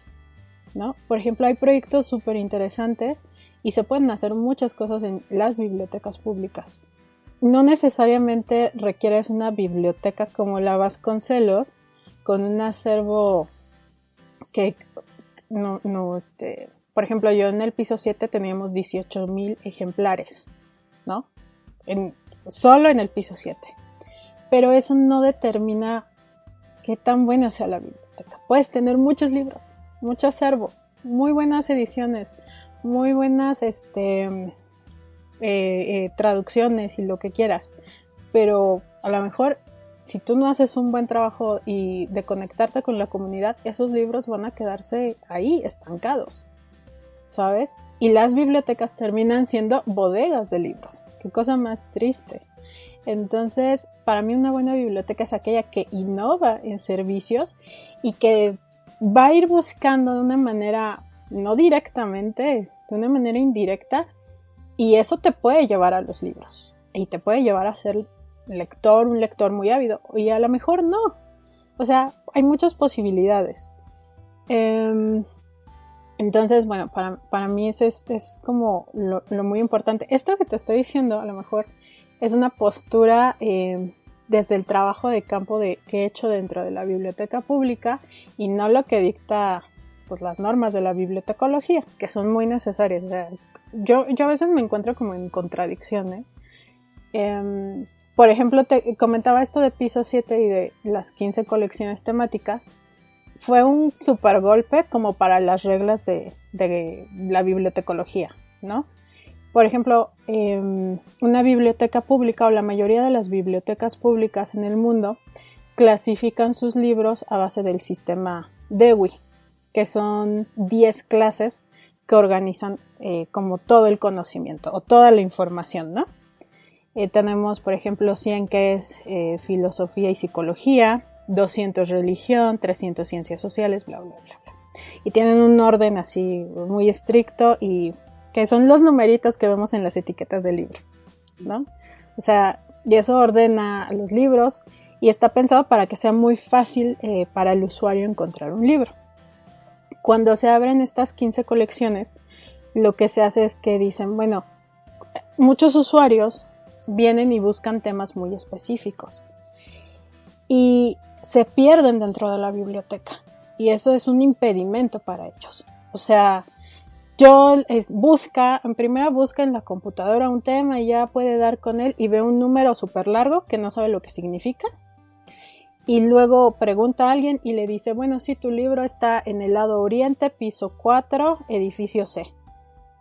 ¿no? Por ejemplo, hay proyectos súper interesantes y se pueden hacer muchas cosas en las bibliotecas públicas. No necesariamente requieres una biblioteca como la Vasconcelos con un acervo que por ejemplo, yo en el piso 7 teníamos 18,000 ejemplares, ¿no? Solo en el piso 7. Pero eso no determina qué tan buena sea la biblioteca. Puedes tener muchos libros, mucho acervo, muy buenas ediciones, muy buenas traducciones y lo que quieras, pero a lo mejor si tú no haces un buen trabajo de conectarte con la comunidad, esos libros van a quedarse ahí estancados, ¿sabes? Y las bibliotecas terminan siendo bodegas de libros. Qué cosa más triste. Entonces, para mí una buena biblioteca es aquella que innova en servicios y que va a ir buscando de una manera, no directamente, de una manera indirecta, y eso te puede llevar a los libros y te puede llevar a ser un lector muy ávido, y a lo mejor no. O sea, hay muchas posibilidades. Entonces, bueno, para mí eso es como lo muy importante. Esto que te estoy diciendo a lo mejor es una postura desde el trabajo de campo que he hecho dentro de la biblioteca pública y no lo que dicta pues las normas de la bibliotecología, que son muy necesarias. O sea, yo a veces me encuentro como en contradicción, por ejemplo, te comentaba esto de piso 7 y de las 15 colecciones temáticas. Fue un super golpe como para las reglas de la bibliotecología, ¿no? Por ejemplo, una biblioteca pública o la mayoría de las bibliotecas públicas en el mundo clasifican sus libros a base del sistema Dewey, que son 10 clases que organizan como todo el conocimiento o toda la información, ¿no? Tenemos, por ejemplo, 100 que es filosofía y psicología, 200 religión, 300 ciencias sociales, bla, bla, bla, bla. Y tienen un orden así muy estricto y que son los numeritos que vemos en las etiquetas del libro, ¿no? O sea, y eso ordena los libros y está pensado para que sea muy fácil para el usuario encontrar un libro. Cuando se abren estas 15 colecciones, lo que se hace es que dicen, bueno, muchos usuarios vienen y buscan temas muy específicos y se pierden dentro de la biblioteca y eso es un impedimento para ellos. O sea, en primera busca en la computadora un tema y ya puede dar con él y ve un número súper largo que no sabe lo que significa y luego pregunta a alguien y le dice, bueno, sí, tu libro está en el lado oriente, piso 4, edificio C.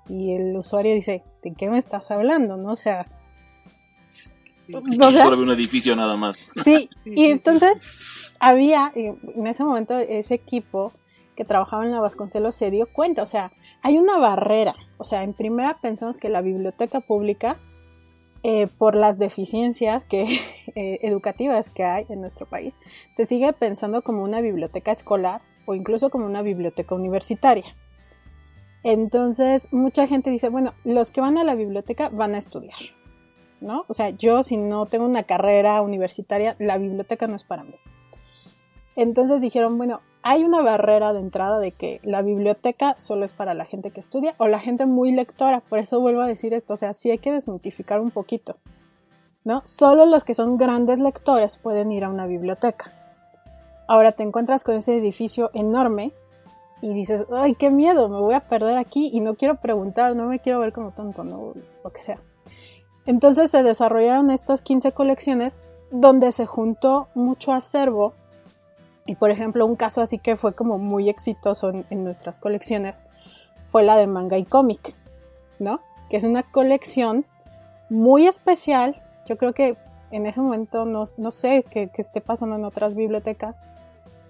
Y el usuario dice, ¿de qué me estás hablando? ¿No? O sea, solo ve un edificio nada más. Sí, y entonces había, en ese momento, ese equipo que trabajaba en la Vasconcelos se dio cuenta, o sea, hay una barrera. O sea, en primera pensamos que la biblioteca pública, por las deficiencias educativas que hay en nuestro país, se sigue pensando como una biblioteca escolar o incluso como una biblioteca universitaria. Entonces, mucha gente dice, bueno, los que van a la biblioteca van a estudiar, ¿no? O sea, yo si no tengo una carrera universitaria, la biblioteca no es para mí. Entonces dijeron, bueno, hay una barrera de entrada de que la biblioteca solo es para la gente que estudia o la gente muy lectora, por eso vuelvo a decir esto, o sea, sí hay que desmitificar un poquito, ¿no? Solo los que son grandes lectores pueden ir a una biblioteca. Ahora te encuentras con ese edificio enorme y dices, ay, qué miedo, me voy a perder aquí y no quiero preguntar, no me quiero ver como tonto, no, lo que sea. Entonces se desarrollaron estas 15 colecciones donde se juntó mucho acervo y, por ejemplo, un caso así que fue como muy exitoso en nuestras colecciones fue la de manga y cómic, ¿no? Que es una colección muy especial. Yo creo que en ese momento no sé qué esté pasando en otras bibliotecas,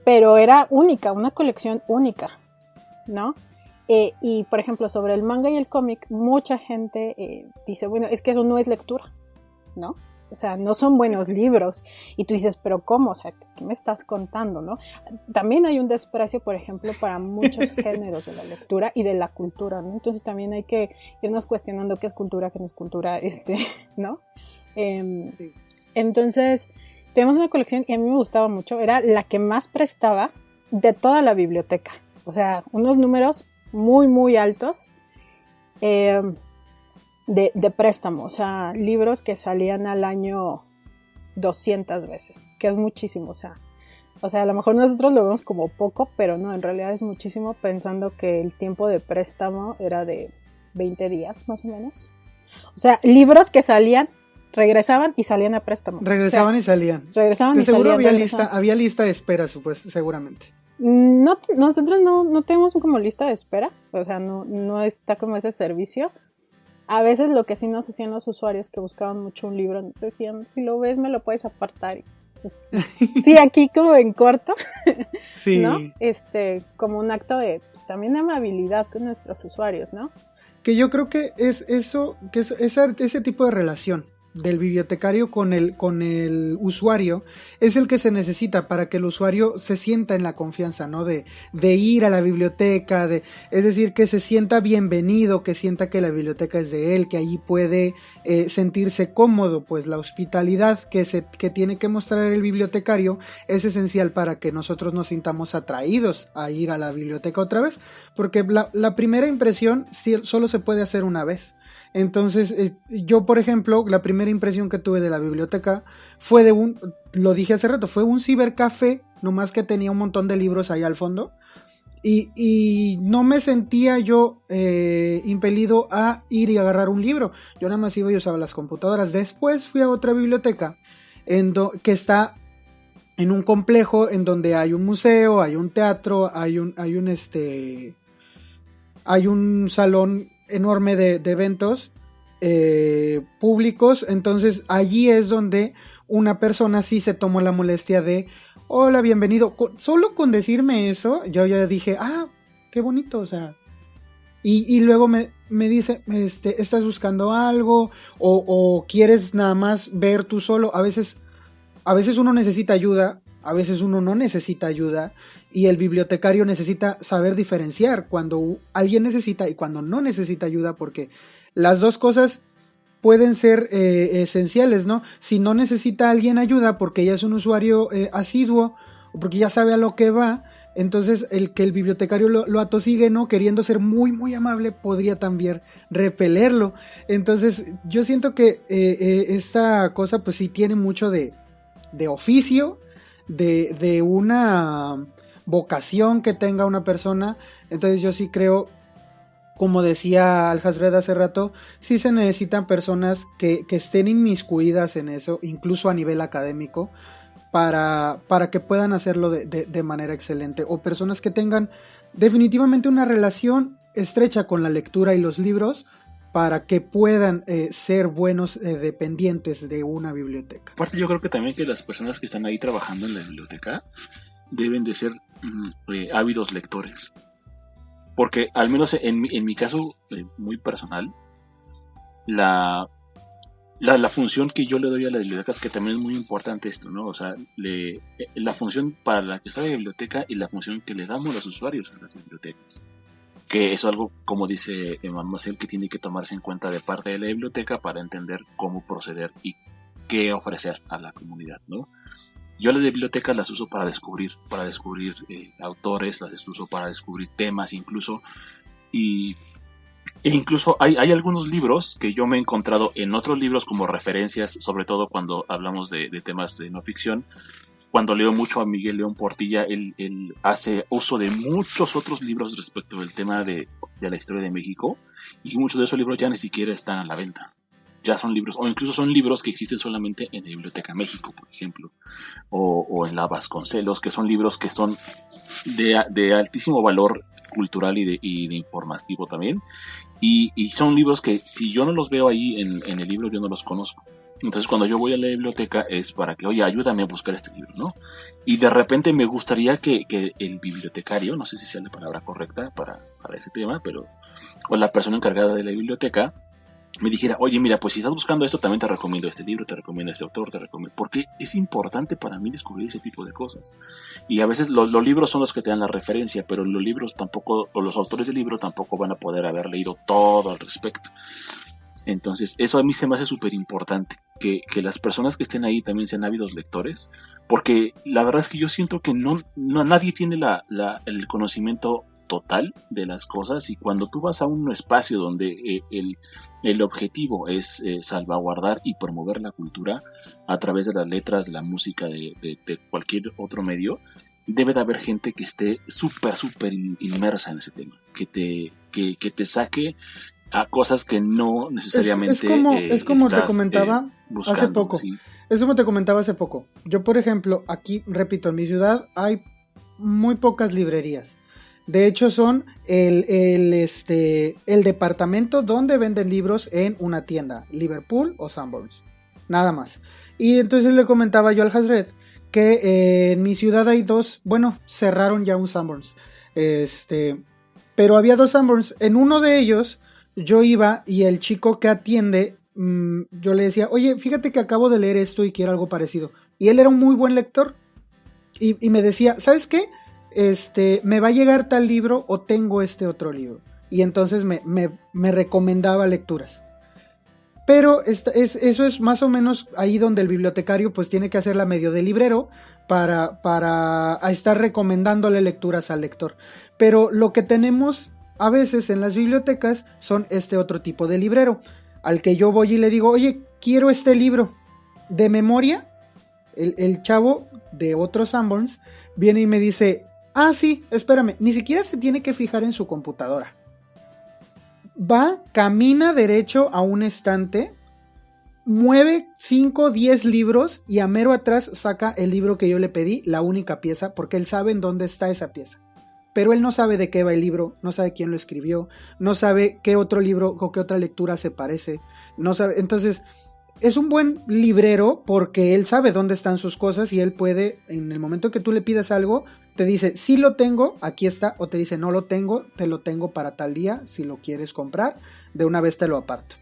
pero era única, una colección única, ¿no? Y por ejemplo, sobre el manga y el cómic, mucha gente dice, bueno, es que eso no es lectura, ¿no? O sea, no son buenos libros. Y tú dices, pero ¿cómo? O sea, ¿qué me estás contando, no? También hay un desprecio, por ejemplo, para muchos géneros de la lectura y de la cultura, ¿no? Entonces también hay que irnos cuestionando qué es cultura, qué no es cultura, ¿no? Sí. Entonces, tenemos una colección y a mí me gustaba mucho. Era la que más prestaba de toda la biblioteca. O sea, unos números muy, muy altos. De préstamo, o sea, libros que salían al año 200 veces, que es muchísimo, o sea, a lo mejor nosotros lo vemos como poco, pero no, en realidad es muchísimo, pensando que el tiempo de préstamo era de 20 días, más o menos. O sea, libros que salían, regresaban y salían a préstamo. Regresaban y salían. Regresaban y seguro salían. Había lista de espera, seguramente. No, nosotros no tenemos como lista de espera, o sea, no está como ese servicio. A veces lo que sí nos hacían los usuarios que buscaban mucho un libro, nos decían, si lo ves me lo puedes apartar. Pues, sí, aquí como en corto, sí. ¿no? Como un acto de, pues, también de amabilidad con nuestros usuarios, ¿no? Que yo creo que es eso, que es ese tipo de relación del bibliotecario con el usuario es el que se necesita para que el usuario se sienta en la confianza, ¿no? De ir a la biblioteca, es decir, que se sienta bienvenido, que sienta que la biblioteca es de él, que allí puede sentirse cómodo. Pues la hospitalidad que tiene que mostrar el bibliotecario es esencial para que nosotros nos sintamos atraídos a ir a la biblioteca otra vez, porque la primera impresión solo se puede hacer una vez. Entonces, yo, por ejemplo, la primera impresión que tuve de la biblioteca fue lo dije hace rato, fue un cibercafé, nomás que tenía un montón de libros ahí al fondo, y no me sentía yo impelido a ir y agarrar un libro. Yo nada más iba y usaba las computadoras. Después fui a otra biblioteca que está en un complejo en donde hay un museo, hay un teatro, hay un salón enorme de eventos públicos. Entonces allí es donde una persona sí se tomó la molestia de hola, bienvenido. Solo con decirme eso yo ya dije, qué bonito, o sea. Y luego me dice, ¿estás buscando algo? O quieres nada más ver tú solo. A veces uno necesita ayuda, a veces uno no necesita ayuda, y el bibliotecario necesita saber diferenciar cuando alguien necesita y cuando no necesita ayuda, porque las dos cosas pueden ser esenciales, ¿no? Si no necesita alguien ayuda porque ya es un usuario asiduo o porque ya sabe a lo que va, entonces el que el bibliotecario lo atosigue, ¿no? Queriendo ser muy, muy amable, podría también repelerlo. Entonces yo siento que esta cosa pues sí tiene mucho de oficio, de una vocación que tenga una persona. Entonces yo sí creo, como decía Al-Hazred hace rato, sí se necesitan personas que estén inmiscuidas en eso, incluso a nivel académico, para que puedan hacerlo de manera excelente, o personas que tengan definitivamente una relación estrecha con la lectura y los libros, para que puedan ser buenos dependientes de una biblioteca. Aparte, yo creo que también que las personas que están ahí trabajando en la biblioteca deben de ser ávidos lectores. Porque al menos en mi caso muy personal, la función que yo le doy a las bibliotecas, que también es muy importante esto, ¿no? O sea, la función para la que está la biblioteca y la función que le damos los usuarios a las bibliotecas. Que es algo, como dice Mademoiselle, que tiene que tomarse en cuenta de parte de la biblioteca para entender cómo proceder y qué ofrecer a la comunidad, ¿no? Yo las bibliotecas las uso para descubrir autores, las uso para descubrir temas incluso, e incluso hay algunos libros que yo me he encontrado en otros libros como referencias, sobre todo cuando hablamos de temas de no ficción, cuando leo mucho a Miguel León Portilla, él hace uso de muchos otros libros respecto del tema de la historia de México, y muchos de esos libros ya ni siquiera están a la venta. Ya son libros, o incluso son libros que existen solamente en la Biblioteca México, por ejemplo, o en la Vasconcelos, que son libros que son de altísimo valor cultural y de informativo también, y son libros que si yo no los veo ahí en el libro, yo no los conozco. Entonces cuando yo voy a la biblioteca es para que, oye, ayúdame a buscar este libro, ¿no? Y de repente me gustaría que el bibliotecario, no sé si sea la palabra correcta para ese tema, pero o la persona encargada de la biblioteca, me dijera, oye, mira, pues si estás buscando esto, también te recomiendo este libro, te recomiendo este autor, te recomiendo... Porque es importante para mí descubrir ese tipo de cosas. Y a veces los libros son los que te dan la referencia, pero los libros tampoco, o los autores del libro tampoco van a poder haber leído todo al respecto. Entonces, eso a mí se me hace súper importante, que las personas que estén ahí también sean ávidos lectores, porque la verdad es que yo siento que no nadie tiene el conocimiento total de las cosas, y cuando tú vas a un espacio donde el objetivo es salvaguardar y promover la cultura a través de las letras, la música, de cualquier otro medio, debe de haber gente que esté súper inmersa en ese tema, que te saque a cosas que no necesariamente es como te comentaba buscando, hace poco. ¿sí? Es como te comentaba hace poco. Yo, por ejemplo, aquí, repito, en mi ciudad hay muy pocas librerías. De hecho, son el departamento donde venden libros en una tienda, Liverpool o Sanborns, nada más. Y entonces le comentaba yo al Hazred que en mi ciudad hay dos, bueno, cerraron ya un Sanborns, pero había dos Sanborns. En uno de ellos yo iba y el chico que atiende, yo le decía, oye, fíjate que acabo de leer esto y quiero algo parecido. Y él era un muy buen lector y me decía, ¿sabes qué? Me va a llegar tal libro o tengo este otro libro. Y entonces me recomendaba lecturas. Pero eso es más o menos ahí donde el bibliotecario pues tiene que hacerla medio de librero para estar recomendándole lecturas al lector. Pero lo que tenemos a veces en las bibliotecas son este otro tipo de librero, al que yo voy y le digo, oye, quiero este libro de memoria. El chavo de otros Sanborns viene y me dice, ah, sí, espérame, ni siquiera se tiene que fijar en su computadora. Va, camina derecho a un estante, mueve 5, 10 libros y a mero atrás saca el libro que yo le pedí, la única pieza, porque él sabe en dónde está esa pieza. Pero él no sabe de qué va el libro, no sabe quién lo escribió, no sabe qué otro libro o qué otra lectura se parece, no sabe. Entonces, es un buen librero porque él sabe dónde están sus cosas y él puede, en el momento que tú le pidas algo, te dice, sí lo tengo, aquí está, o te dice, no lo tengo, te lo tengo para tal día, si lo quieres comprar, de una vez te lo aparto.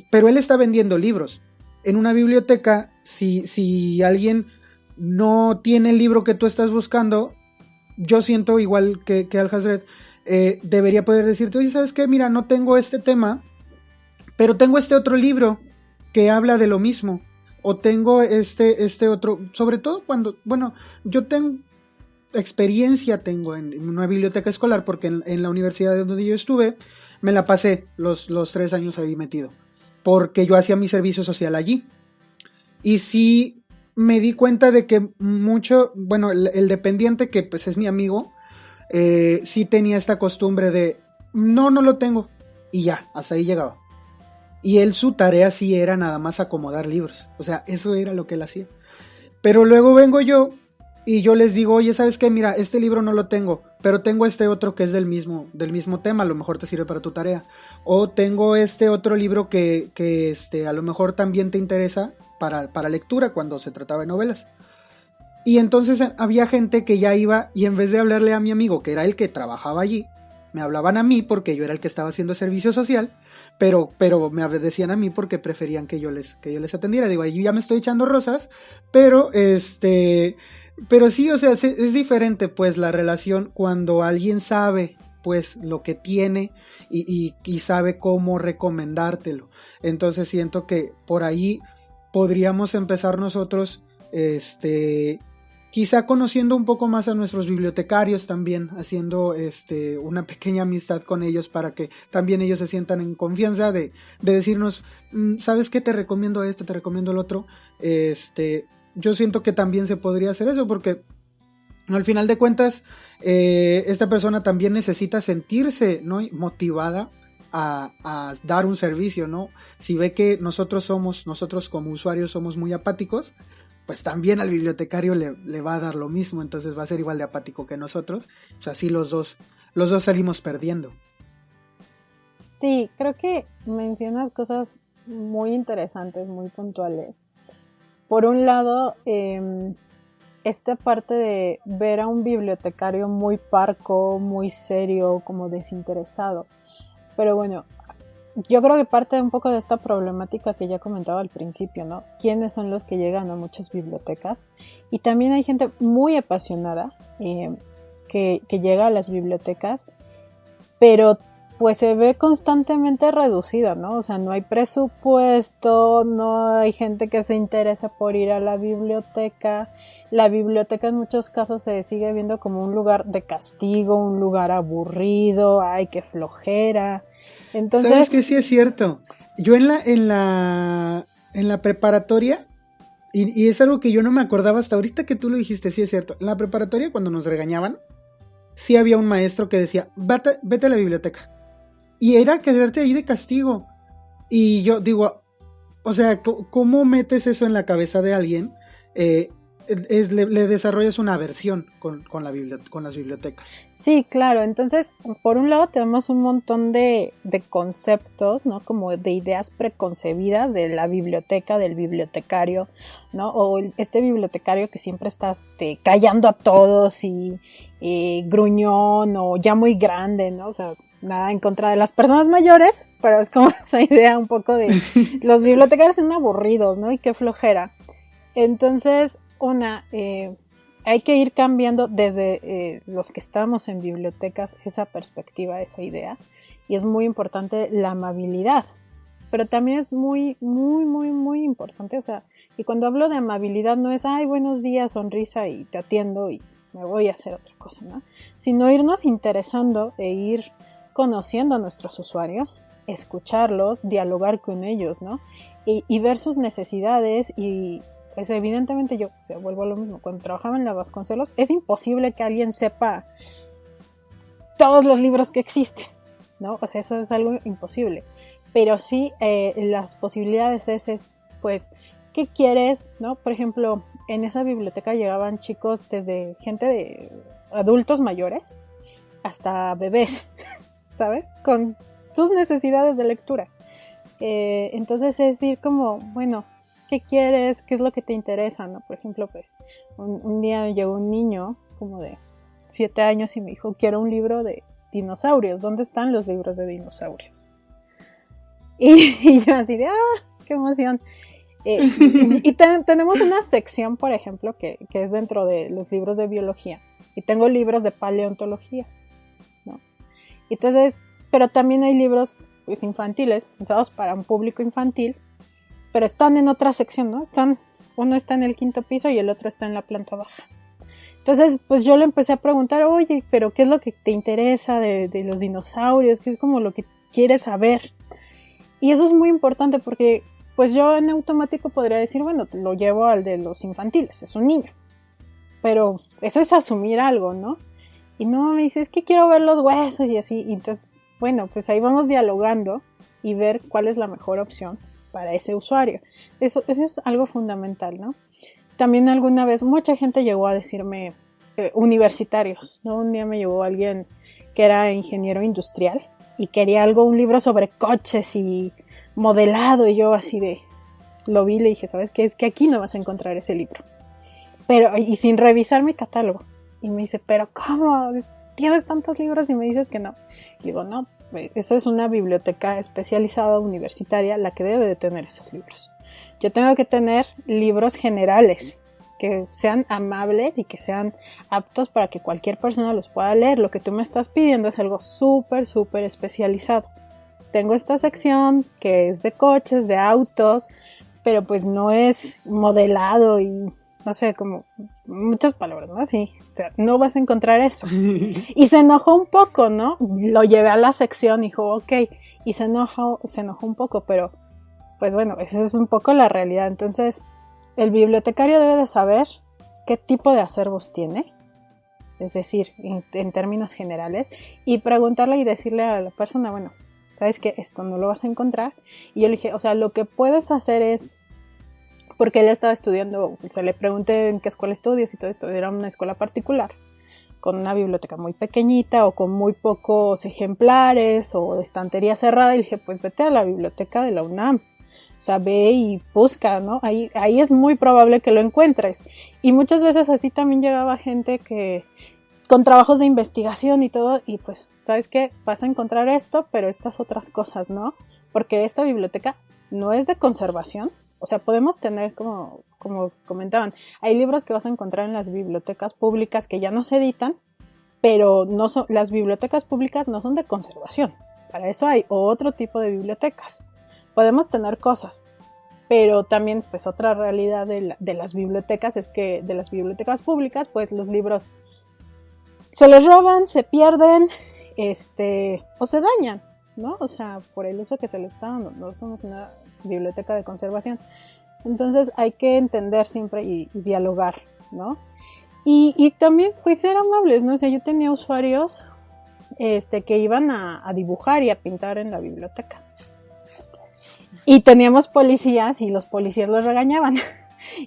Pero él está vendiendo libros. En una biblioteca, si alguien no tiene el libro que tú estás buscando, yo siento igual que Al Hazred, debería poder decirte, oye, ¿sabes qué? Mira, no tengo este tema, pero tengo este otro libro que habla de lo mismo, o tengo este otro, sobre todo cuando, bueno, yo tengo experiencia en una biblioteca escolar, porque en la universidad donde yo estuve, me la pasé los 3 años ahí metido, porque yo hacía mi servicio social allí, y sí me di cuenta de que mucho, bueno, el dependiente, que pues es mi amigo, sí tenía esta costumbre de, no lo tengo, y ya, hasta ahí llegaba. Y él, su tarea sí era nada más acomodar libros. O sea, eso era lo que él hacía. Pero luego vengo yo y yo les digo, oye, ¿sabes qué? Mira, este libro no lo tengo, pero tengo este otro que es del mismo tema, a lo mejor te sirve para tu tarea. O tengo este otro libro que a lo mejor también te interesa para lectura cuando se trataba de novelas. Y entonces había gente que ya iba y en vez de hablarle a mi amigo, que era el que trabajaba allí, me hablaban a mí porque yo era el que estaba haciendo servicio social, pero me decían a mí porque preferían que yo les atendiera. Digo, ahí ya me estoy echando rosas, pero sí, o sea, es diferente pues la relación cuando alguien sabe pues lo que tiene y sabe cómo recomendártelo. Entonces siento que por ahí podríamos empezar nosotros, quizá conociendo un poco más a nuestros bibliotecarios también, haciendo una pequeña amistad con ellos para que también ellos se sientan en confianza de decirnos, ¿sabes qué? Te recomiendo esto, te recomiendo el otro. yo siento que también se podría hacer eso, porque al final de cuentas, esta persona también necesita sentirse, ¿no?, motivada a dar un servicio, ¿no? Si ve que nosotros como usuarios somos muy apáticos, pues también al bibliotecario le va a dar lo mismo, entonces va a ser igual de apático que nosotros. O sea, así los dos salimos perdiendo. Sí, creo que mencionas cosas muy interesantes, muy puntuales. Por un lado, esta parte de ver a un bibliotecario muy parco, muy serio, como desinteresado. Pero bueno, yo creo que parte un poco de esta problemática que ya comentaba al principio, ¿no? ¿Quiénes son los que llegan a muchas bibliotecas? Y también hay gente muy apasionada que llega a las bibliotecas, pero pues se ve constantemente reducida, ¿no? O sea, no hay presupuesto, no hay gente que se interesa por ir a la biblioteca. La biblioteca en muchos casos se sigue viendo como un lugar de castigo, un lugar aburrido, ay, qué flojera. Entonces, ¿sabes qué? Sí es cierto. Yo en la preparatoria, y es algo que yo no me acordaba hasta ahorita que tú lo dijiste, sí es cierto. En la preparatoria, cuando nos regañaban, sí había un maestro que decía, vete a la biblioteca. Y era quedarte ahí de castigo. Y yo digo, o sea, ¿cómo metes eso en la cabeza de alguien? Le desarrollas una aversión con las bibliotecas. Sí, claro. Entonces, por un lado tenemos un montón de conceptos, ¿no? Como de ideas preconcebidas de la biblioteca, del bibliotecario, ¿no? O este bibliotecario que siempre está callando a todos y gruñón o ya muy grande, ¿no? O sea, nada en contra de las personas mayores, pero es como esa idea un poco de los bibliotecarios son aburridos, ¿no? Y qué flojera. Entonces, hay que ir cambiando desde los que estamos en bibliotecas esa perspectiva, esa idea. Y es muy importante la amabilidad. Pero también es muy, muy, muy, muy importante. O sea, y cuando hablo de amabilidad no es, ay, buenos días, sonrisa y te atiendo y me voy a hacer otra cosa, ¿no? Sino irnos interesando e ir conociendo a nuestros usuarios, escucharlos, dialogar con ellos, ¿no? Y ver sus necesidades y pues evidentemente yo, o sea, vuelvo a lo mismo, cuando trabajaba en la Vasconcelos, es imposible que alguien sepa todos los libros que existen, ¿no? O sea, eso es algo imposible. Pero sí, las posibilidades es, pues, ¿qué quieres? ¿No? Por ejemplo, en esa biblioteca llegaban chicos desde gente de adultos mayores hasta bebés, ¿sabes? Con sus necesidades de lectura. Entonces es decir como, bueno, ¿qué quieres? ¿Qué es lo que te interesa? ¿No? Por ejemplo, pues un día llegó un niño como de 7 años y me dijo, quiero un libro de dinosaurios. ¿Dónde están los libros de dinosaurios? Y yo así de, qué emoción. Y tenemos una sección, por ejemplo, que es dentro de los libros de biología. Y tengo libros de paleontología, ¿no? Entonces, pero también hay libros pues, infantiles, pensados para un público infantil, pero están en otra sección, ¿no? Uno está en el 5º piso y el otro está en la planta baja. Entonces, pues yo le empecé a preguntar, oye, pero ¿qué es lo que te interesa de los dinosaurios? ¿Qué es como lo que quieres saber? Y eso es muy importante porque, pues yo en automático podría decir, bueno, lo llevo al de los infantiles, es un niño. Pero eso es asumir algo, ¿no? Y no, me dice, es que quiero ver los huesos y así. Y entonces, bueno, pues ahí vamos dialogando y ver cuál es la mejor opción para ese usuario. Eso es algo fundamental, ¿no? También alguna vez mucha gente llegó a decirme, universitarios, ¿no? Un día me llegó alguien que era ingeniero industrial y quería un libro sobre coches y modelado, y yo así lo vi y le dije, ¿sabes qué? Es que aquí no vas a encontrar ese libro. Y sin revisar mi catálogo. Y me dice, ¿pero cómo? ¿Tienes tantos libros y me dices que no? Y digo, no, eso es una biblioteca especializada universitaria la que debe de tener esos libros. Yo tengo que tener libros generales que sean amables y que sean aptos para que cualquier persona los pueda leer. Lo que tú me estás pidiendo es algo súper, súper especializado. Tengo esta sección que es de coches, de autos, pero pues no es modelado y no sé, como muchas palabras, ¿no? Sí, o sea, no vas a encontrar eso. Y se enojó un poco, ¿no? Lo llevé a la sección y dijo, ok, y se enojó un poco, pero pues bueno, esa es un poco la realidad. Entonces, el bibliotecario debe de saber qué tipo de acervos tiene, es decir, en términos generales, y preguntarle y decirle a la persona, bueno, sabes que esto no lo vas a encontrar. Y yo le dije, o sea, lo que puedes hacer es, porque él estaba estudiando, o sea, le pregunté en qué escuela estudias y todo esto, era una escuela particular, con una biblioteca muy pequeñita o con muy pocos ejemplares o de estantería cerrada, y le dije, pues vete a la biblioteca de la UNAM. O sea, ve y busca, ¿no? Ahí es muy probable que lo encuentres. Y muchas veces así también llegaba gente que con trabajos de investigación y todo, y pues, ¿sabes qué? Vas a encontrar esto, pero estas otras cosas, ¿no? Porque esta biblioteca no es de conservación. O sea, podemos tener, como comentaban, hay libros que vas a encontrar en las bibliotecas públicas que ya no se editan, pero no son, las bibliotecas públicas no son de conservación. Para eso hay otro tipo de bibliotecas. Podemos tener cosas, pero también pues otra realidad de las bibliotecas es que de las bibliotecas públicas pues los libros se les roban, se pierden, o se dañan, ¿no? O sea, por el uso que se les está dando. No somos una biblioteca de conservación. Entonces hay que entender siempre y dialogar, ¿no? Y también pues ser amables, ¿no? O sea, yo tenía usuarios que iban a dibujar y a pintar en la biblioteca. Y teníamos policías y los policías los regañaban.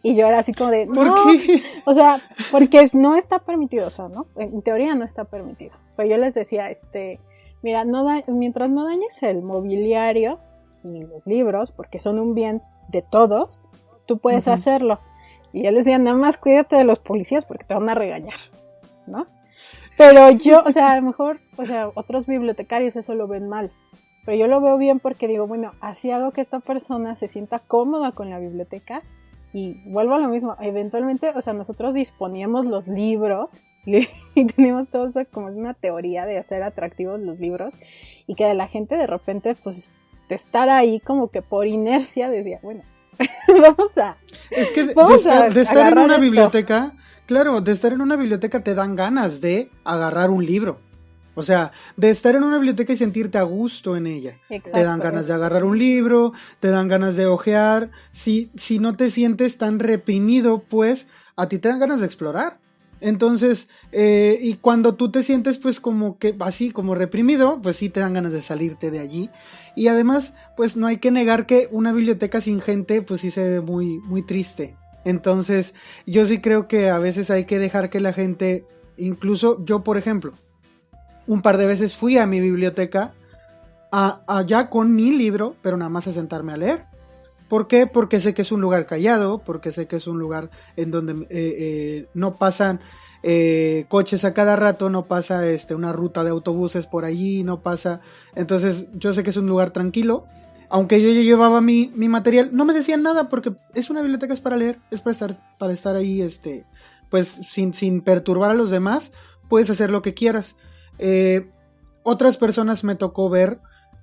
Y yo era así como de, ¿por no, qué? O sea, porque no está permitido, o sea, ¿no? En teoría no está permitido. Pero yo les decía, mira, mientras no dañes el mobiliario ni los libros, porque son un bien de todos, tú puedes hacerlo. Y yo les decía, nada más cuídate de los policías porque te van a regañar, ¿no? Pero yo, o sea, a lo mejor, o sea, otros bibliotecarios eso lo ven mal. Pero yo lo veo bien porque digo, bueno, así hago que esta persona se sienta cómoda con la biblioteca. Y vuelvo a lo mismo, eventualmente, o sea, nosotros disponíamos los libros y teníamos todo eso como es una teoría de hacer atractivos los libros y que de la gente de repente, pues, de estar ahí como que por inercia decía, bueno, vamos a... Es que de estar en una biblioteca, claro, de estar en una biblioteca te dan ganas de agarrar un libro. O sea, de estar en una biblioteca y sentirte a gusto en ella. Exacto, te dan ganas de agarrar un libro, te dan ganas de hojear. Si no te sientes tan reprimido, pues a ti te dan ganas de explorar. Entonces, y cuando tú te sientes pues como que así, como reprimido, pues sí te dan ganas de salirte de allí. Y además, pues no hay que negar que una biblioteca sin gente, pues sí se ve muy, muy triste. Entonces, yo sí creo que a veces hay que dejar que la gente, incluso yo por ejemplo, un par de veces fui a mi biblioteca allá con mi libro, pero nada más a sentarme a leer. ¿Por qué? Porque sé que es un lugar callado, porque sé que es un lugar en donde no pasan coches a cada rato, no pasa una ruta de autobuses por allí, no pasa... Entonces yo sé que es un lugar tranquilo. Aunque yo ya llevaba mi material, no me decían nada porque es una biblioteca, es para leer, es para estar ahí, pues sin perturbar a los demás, puedes hacer lo que quieras. Otras personas me tocó ver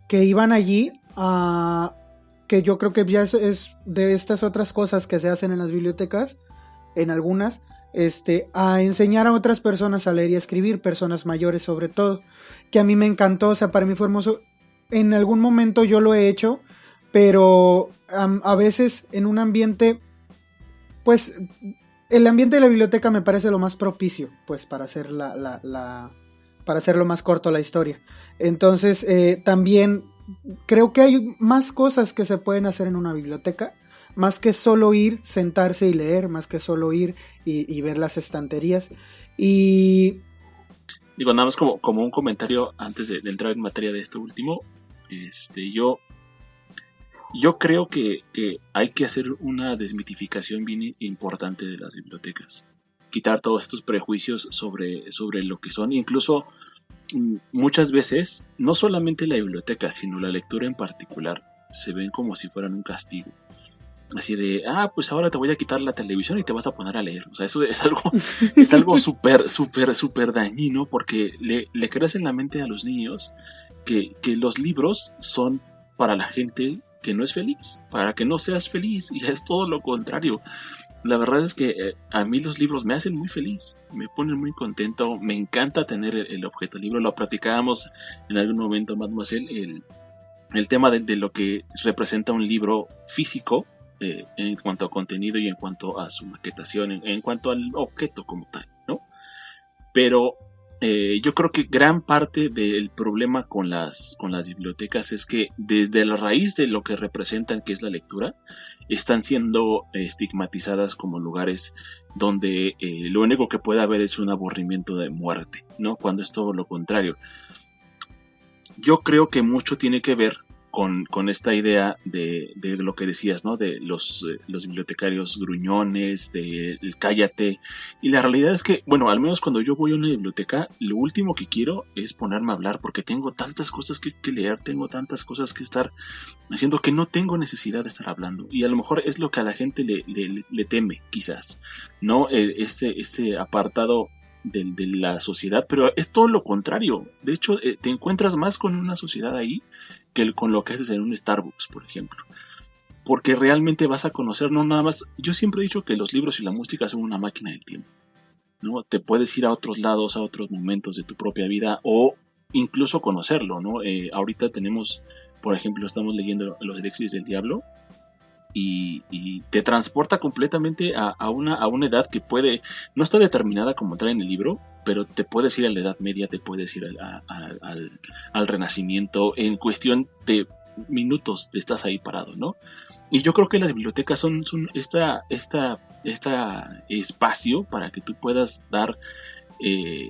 que iban allí que yo creo que ya es de estas otras cosas que se hacen en las bibliotecas, en algunas, a enseñar a otras personas a leer y a escribir, personas mayores sobre todo, que a mí me encantó, o sea, para mí fue hermoso. En algún momento yo lo he hecho, pero a veces en un ambiente, pues el ambiente de la biblioteca me parece lo más propicio, pues para hacer para hacerlo más corto la historia. Entonces, también creo que hay más cosas que se pueden hacer en una biblioteca, más que solo ir, sentarse y leer, más que solo ir y ver las estanterías. Y digo, nada más como un comentario antes de entrar en materia de esto último. Yo creo que hay que hacer una desmitificación bien importante de las bibliotecas. Quitar todos estos prejuicios sobre lo que son. Incluso muchas veces, no solamente la biblioteca, sino la lectura en particular, se ven como si fueran un castigo. Así de, pues ahora te voy a quitar la televisión y te vas a poner a leer. O sea, eso es algo súper dañino, porque le creas en la mente a los niños que los libros son para la gente que no es feliz, para que no seas feliz, y es todo lo contrario. La verdad es que a mí los libros me hacen muy feliz, me ponen muy contento, me encanta tener el objeto libro. Lo platicábamos en algún momento, Mademoiselle, el tema de lo que representa un libro físico en cuanto a contenido y en cuanto a su maquetación, en cuanto al objeto como tal, ¿no? Pero yo creo que gran parte del problema con las bibliotecas es que desde la raíz de lo que representan, que es la lectura, están siendo estigmatizadas como lugares donde lo único que puede haber es un aburrimiento de muerte, ¿no? Cuando es todo lo contrario. Yo creo que mucho tiene que ver con esta idea de lo que decías, ¿no? De los bibliotecarios gruñones, del cállate. Y la realidad es que, bueno, al menos cuando yo voy a una biblioteca, lo último que quiero es ponerme a hablar, porque tengo tantas cosas que leer, tengo tantas cosas que estar haciendo que no tengo necesidad de estar hablando. Y a lo mejor es lo que a la gente le teme, quizás, ¿no? Este apartado de la sociedad, pero es todo lo contrario. De hecho, te encuentras más con una sociedad ahí que con lo que haces en un Starbucks, por ejemplo, porque realmente vas a conocer, no nada más. Yo siempre he dicho que los libros y la música son una máquina del tiempo, ¿no? Te puedes ir a otros lados, a otros momentos de tu propia vida, o incluso conocerlo, ¿no? Ahorita tenemos, por ejemplo, estamos leyendo Los Elixires del Diablo, y te transporta completamente a una edad que no está determinada como trae en el libro, pero te puedes ir a la Edad Media, te puedes ir al Renacimiento, en cuestión de minutos te estás ahí parado, ¿no? Y yo creo que las bibliotecas son esta espacio para que tú puedas dar y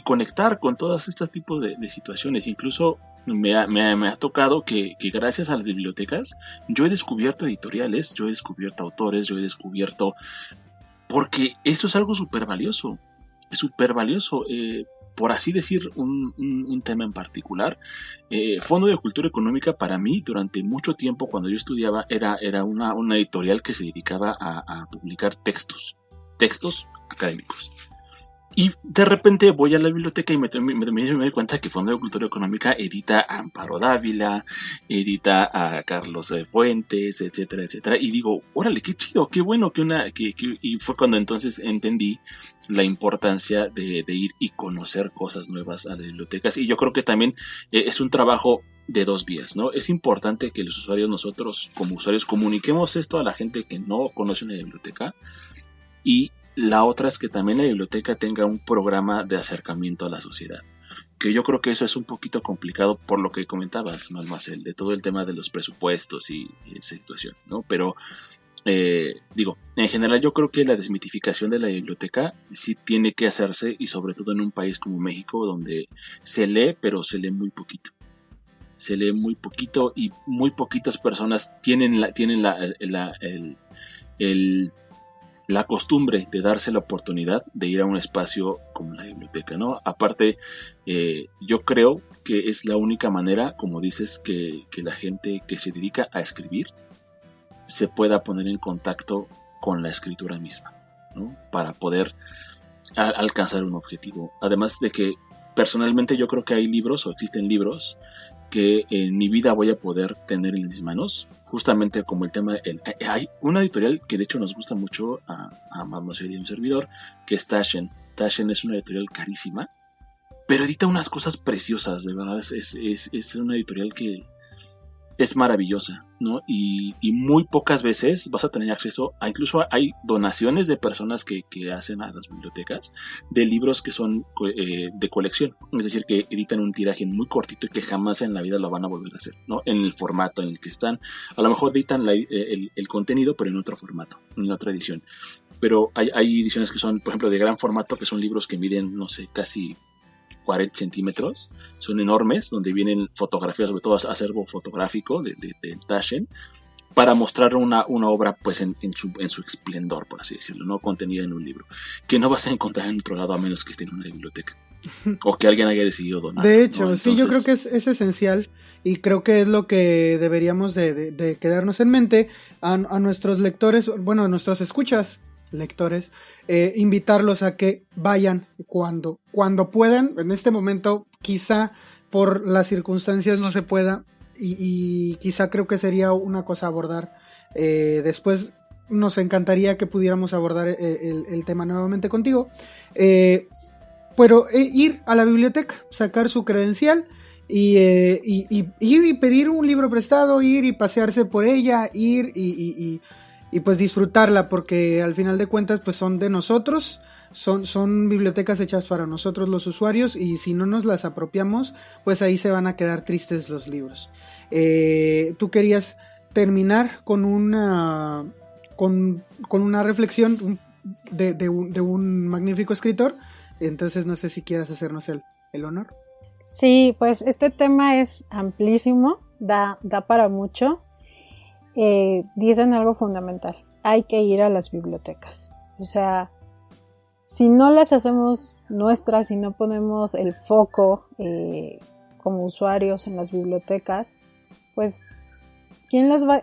conectar con todos estos tipos de situaciones. Incluso me ha tocado que gracias a las bibliotecas yo he descubierto editoriales, yo he descubierto autores, yo he descubierto, porque eso es algo súper valioso, por así decir, un tema en particular. Fondo de Cultura Económica, para mí, durante mucho tiempo cuando yo estudiaba, era una editorial que se dedicaba a publicar textos académicos. Y de repente voy a la biblioteca y me doy cuenta que Fondo de Cultura Económica edita a Amparo Dávila, edita a Carlos Fuentes, etcétera, etcétera. Y digo, órale, qué chido, qué bueno y fue cuando entonces entendí la importancia de ir y conocer cosas nuevas a las bibliotecas. Y yo creo que también es un trabajo de dos vías, ¿no? Es importante que los usuarios, nosotros como usuarios, comuniquemos esto a la gente que no conoce una biblioteca, y la otra es que también la biblioteca tenga un programa de acercamiento a la sociedad, que yo creo que eso es un poquito complicado por lo que comentabas, Marcel, de todo el tema de los presupuestos y esa situación, ¿no? Pero en general yo creo que la desmitificación de la biblioteca sí tiene que hacerse, y sobre todo en un país como México, donde se lee, pero se lee muy poquito. Se lee muy poquito y muy poquitas personas tienen la costumbre de darse la oportunidad de ir a un espacio como la biblioteca, ¿no? Aparte, yo creo que es la única manera, como dices, que la gente que se dedica a escribir se pueda poner en contacto con la escritura misma, ¿no? Para poder alcanzar un objetivo. Además de que personalmente yo creo que hay libros, o existen libros, que en mi vida voy a poder tener en mis manos, justamente como el tema. Hay una editorial que de hecho nos gusta mucho a Marcel y a un servidor, que es Taschen. Taschen es una editorial carísima, pero edita unas cosas preciosas, de verdad. Es una editorial que es maravillosa, ¿no? Y muy pocas veces vas a tener acceso a, incluso hay donaciones de personas que hacen a las bibliotecas de libros que son de colección, es decir, que editan un tiraje muy cortito y que jamás en la vida lo van a volver a hacer, ¿no? En el formato en el que están, a lo mejor editan el contenido, pero en otro formato, en otra edición. Pero hay ediciones que son, por ejemplo, de gran formato, que son libros que miden, no sé, casi 40 centímetros, son enormes, donde vienen fotografías, sobre todo acervo fotográfico de Taschen, para mostrar una obra pues en su esplendor, por así decirlo, no contenida en un libro, que no vas a encontrar en otro lado a menos que esté en una biblioteca o que alguien haya decidido donar. De hecho, ¿no? Entonces, sí, yo creo que es esencial, y creo que es lo que deberíamos de quedarnos en mente a nuestros lectores, bueno, a nuestros escuchas lectores, invitarlos a que vayan cuando puedan. En este momento quizá por las circunstancias no se pueda, y quizá creo que sería una cosa a abordar. Después nos encantaría que pudiéramos abordar el tema nuevamente contigo, pero ir a la biblioteca, sacar su credencial ir y pedir un libro prestado, ir y pasearse por ella, ir y pues disfrutarla, porque al final de cuentas pues son de nosotros, son bibliotecas hechas para nosotros los usuarios, y si no nos las apropiamos, pues ahí se van a quedar tristes los libros. Tú querías terminar con una reflexión de un magnífico escritor, entonces no sé si quieras hacernos el honor. Sí, pues este tema es amplísimo, da para mucho. Dicen algo fundamental: hay que ir a las bibliotecas. O sea, si no las hacemos nuestras, si no ponemos el foco como usuarios en las bibliotecas, pues ¿quién les va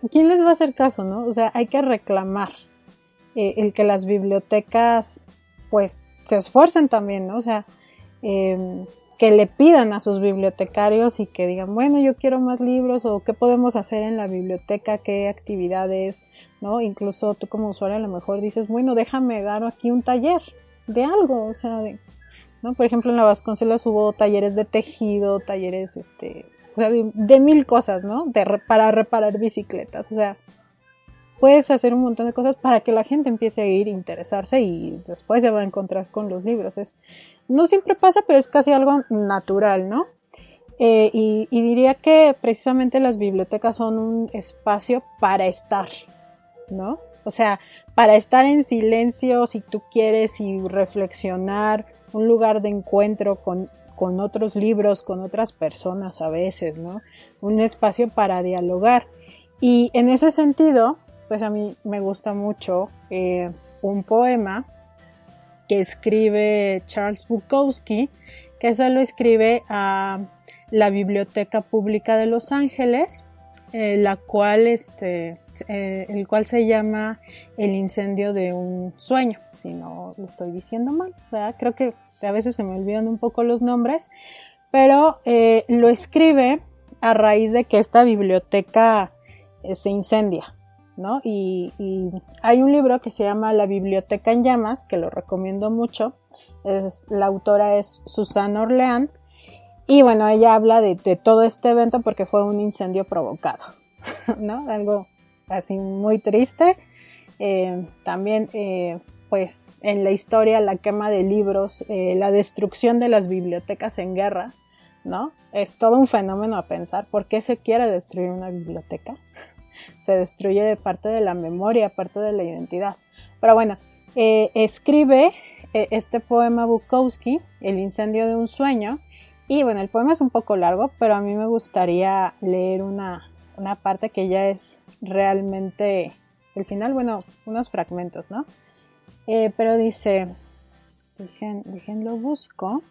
a hacer caso, no? O sea, hay que reclamar el que las bibliotecas pues se esfuercen también, ¿no? O sea, que le pidan a sus bibliotecarios y que digan, bueno, yo quiero más libros, o qué podemos hacer en la biblioteca, qué actividades, ¿no? Incluso tú como usuario a lo mejor dices, bueno, déjame dar aquí un taller de algo, o sea, ¿no? Por ejemplo, en la Vasconcelos hubo talleres de tejido, talleres, o sea, de mil cosas, ¿no? Para reparar bicicletas, o sea, puedes hacer un montón de cosas para que la gente empiece a ir, interesarse, y después se va a encontrar con los libros. No siempre pasa, pero es casi algo natural, ¿no? Y diría que precisamente las bibliotecas son un espacio para estar, ¿no? O sea, para estar en silencio si tú quieres, y reflexionar, un lugar de encuentro con otros libros, con otras personas a veces, ¿no? Un espacio para dialogar. Y en ese sentido, pues a mí me gusta mucho un poema que escribe Charles Bukowski, que eso lo escribe a la Biblioteca Pública de Los Ángeles, el cual se llama El incendio de un sueño, si no lo estoy diciendo mal, ¿verdad? Creo que a veces se me olvidan un poco los nombres, pero lo escribe a raíz de que esta biblioteca se incendia, ¿no? Y hay un libro que se llama La Biblioteca en Llamas, que lo recomiendo mucho. La autora es Susan Orleán, y bueno, ella habla de todo este evento porque fue un incendio provocado, ¿no? Algo así muy triste. También pues en la historia, la quema de libros, la destrucción de las bibliotecas en guerra, ¿no? Es todo un fenómeno a pensar. ¿Por qué se quiere destruir una biblioteca? Se destruye de parte de la memoria, parte de la identidad. Pero bueno, escribe este poema Bukowski, El incendio de un sueño, y bueno, el poema es un poco largo, pero a mí me gustaría leer una parte que ya es realmente el final, bueno, unos fragmentos, ¿no? Pero dice, déjenlo busco.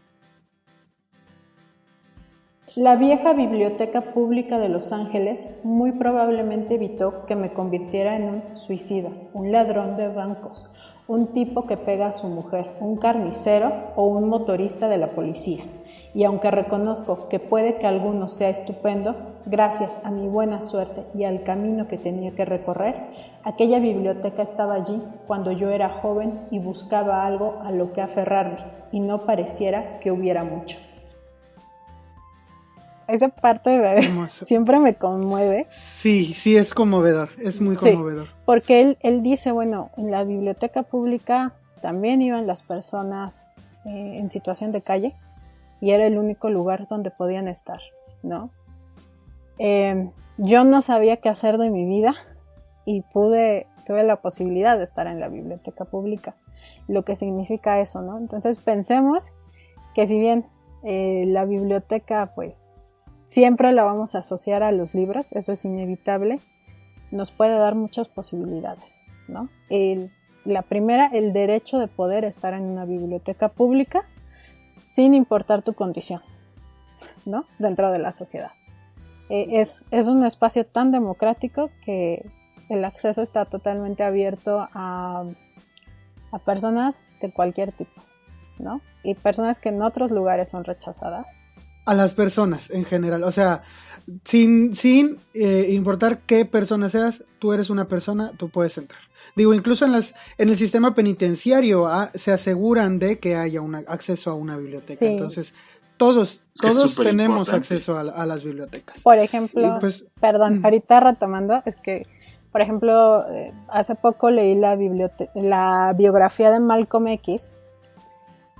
La vieja Biblioteca Pública de Los Ángeles muy probablemente evitó que me convirtiera en un suicida, un ladrón de bancos, un tipo que pega a su mujer, un carnicero o un motorista de la policía. Y aunque reconozco que puede que alguno sea estupendo, gracias a mi buena suerte y al camino que tenía que recorrer, aquella biblioteca estaba allí cuando yo era joven y buscaba algo a lo que aferrarme, y no pareciera que hubiera mucho. Esa parte siempre me conmueve. Sí, es conmovedor, es muy conmovedor. Sí, porque él dice, bueno, en la biblioteca pública también iban las personas en situación de calle, y era el único lugar donde podían estar, ¿no? Yo no sabía qué hacer de mi vida, y tuve la posibilidad de estar en la biblioteca pública, lo que significa eso, ¿no? Entonces pensemos que si bien la biblioteca, pues, siempre la vamos a asociar a los libros, eso es inevitable, nos puede dar muchas posibilidades, ¿no? La primera, el derecho de poder estar en una biblioteca pública sin importar tu condición, ¿no? Dentro de la sociedad. Es un espacio tan democrático que el acceso está totalmente abierto a personas de cualquier tipo, ¿no? Y personas que en otros lugares son rechazadas. A las personas en general, o sea, sin importar qué persona seas, tú eres una persona, tú puedes entrar. Digo, incluso en el sistema penitenciario se aseguran de que haya un acceso a una biblioteca. Sí. Entonces, todos tenemos superimportante. acceso a las bibliotecas. Por ejemplo, Y pues, perdón, ahorita retomando, es que, por ejemplo, hace poco leí la biografía de Malcolm X,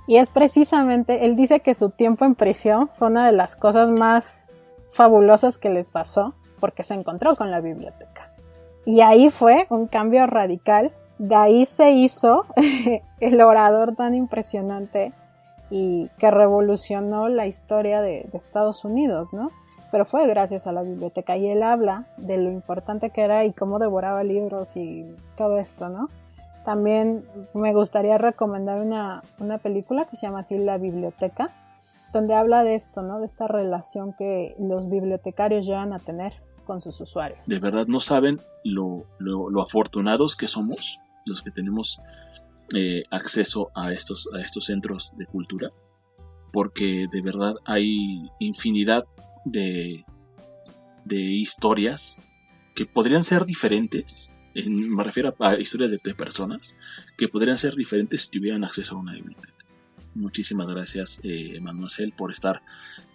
y es precisamente, él dice que su tiempo en prisión fue una de las cosas más fabulosas que le pasó, porque se encontró con la biblioteca. Y ahí fue un cambio radical, de ahí se hizo el orador tan impresionante y que revolucionó la historia de Estados Unidos, ¿no? Pero fue gracias a la biblioteca, y él habla de lo importante que era y cómo devoraba libros y todo esto, ¿no? También me gustaría recomendar una película que se llama así La Biblioteca, donde habla de esto, ¿no? De esta relación que los bibliotecarios llegan a tener con sus usuarios. De verdad no saben lo afortunados que somos los que tenemos acceso a estos centros de cultura, porque de verdad hay infinidad de historias que podrían ser diferentes, me refiero a historias de personas que podrían ser diferentes si tuvieran acceso a una biblioteca. Muchísimas gracias, Mademoiselle, por estar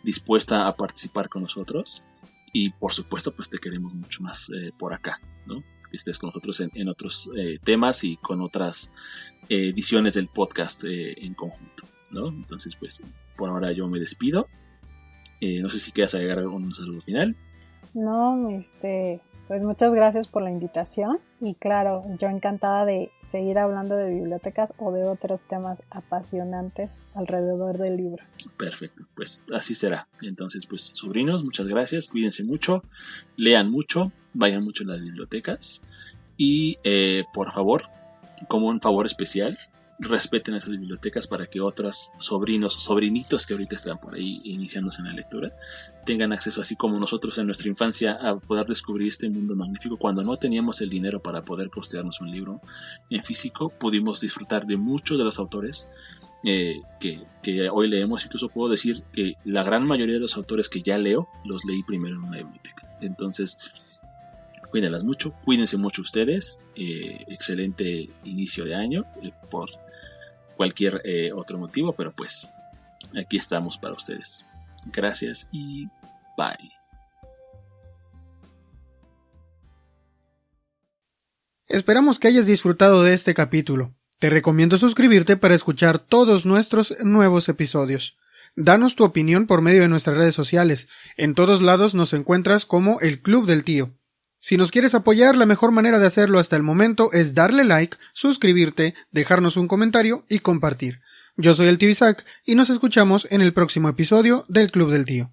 dispuesta a participar con nosotros, y por supuesto pues te queremos mucho más por acá, ¿no? Que estés con nosotros en otros temas y con otras ediciones del podcast en conjunto, ¿no? Entonces pues por ahora yo me despido. No sé si quieras agregar algún saludo final. No, pues muchas gracias por la invitación, y claro, yo encantada de seguir hablando de bibliotecas o de otros temas apasionantes alrededor del libro. Perfecto, pues así será. Entonces pues sobrinos, muchas gracias, cuídense mucho, lean mucho, vayan mucho a las bibliotecas, y por favor, como un favor especial, respeten esas bibliotecas para que otros sobrinos o sobrinitos que ahorita están por ahí iniciándose en la lectura tengan acceso, así como nosotros en nuestra infancia, a poder descubrir este mundo magnífico. Cuando no teníamos el dinero para poder costearnos un libro en físico, pudimos disfrutar de muchos de los autores que hoy leemos. Incluso puedo decir que la gran mayoría de los autores que ya leo los leí primero en una biblioteca. Entonces cuídenlas mucho, cuídense mucho ustedes. Excelente inicio de año por cualquier otro motivo, pero pues aquí estamos para ustedes. Gracias y bye. Esperamos que hayas disfrutado de este capítulo. Te recomiendo suscribirte para escuchar todos nuestros nuevos episodios. Danos tu opinión por medio de nuestras redes sociales. En todos lados nos encuentras como El Club del Tío. Si nos quieres apoyar, la mejor manera de hacerlo hasta el momento es darle like, suscribirte, dejarnos un comentario y compartir. Yo soy el tío Isaac y nos escuchamos en el próximo episodio del Club del Tío.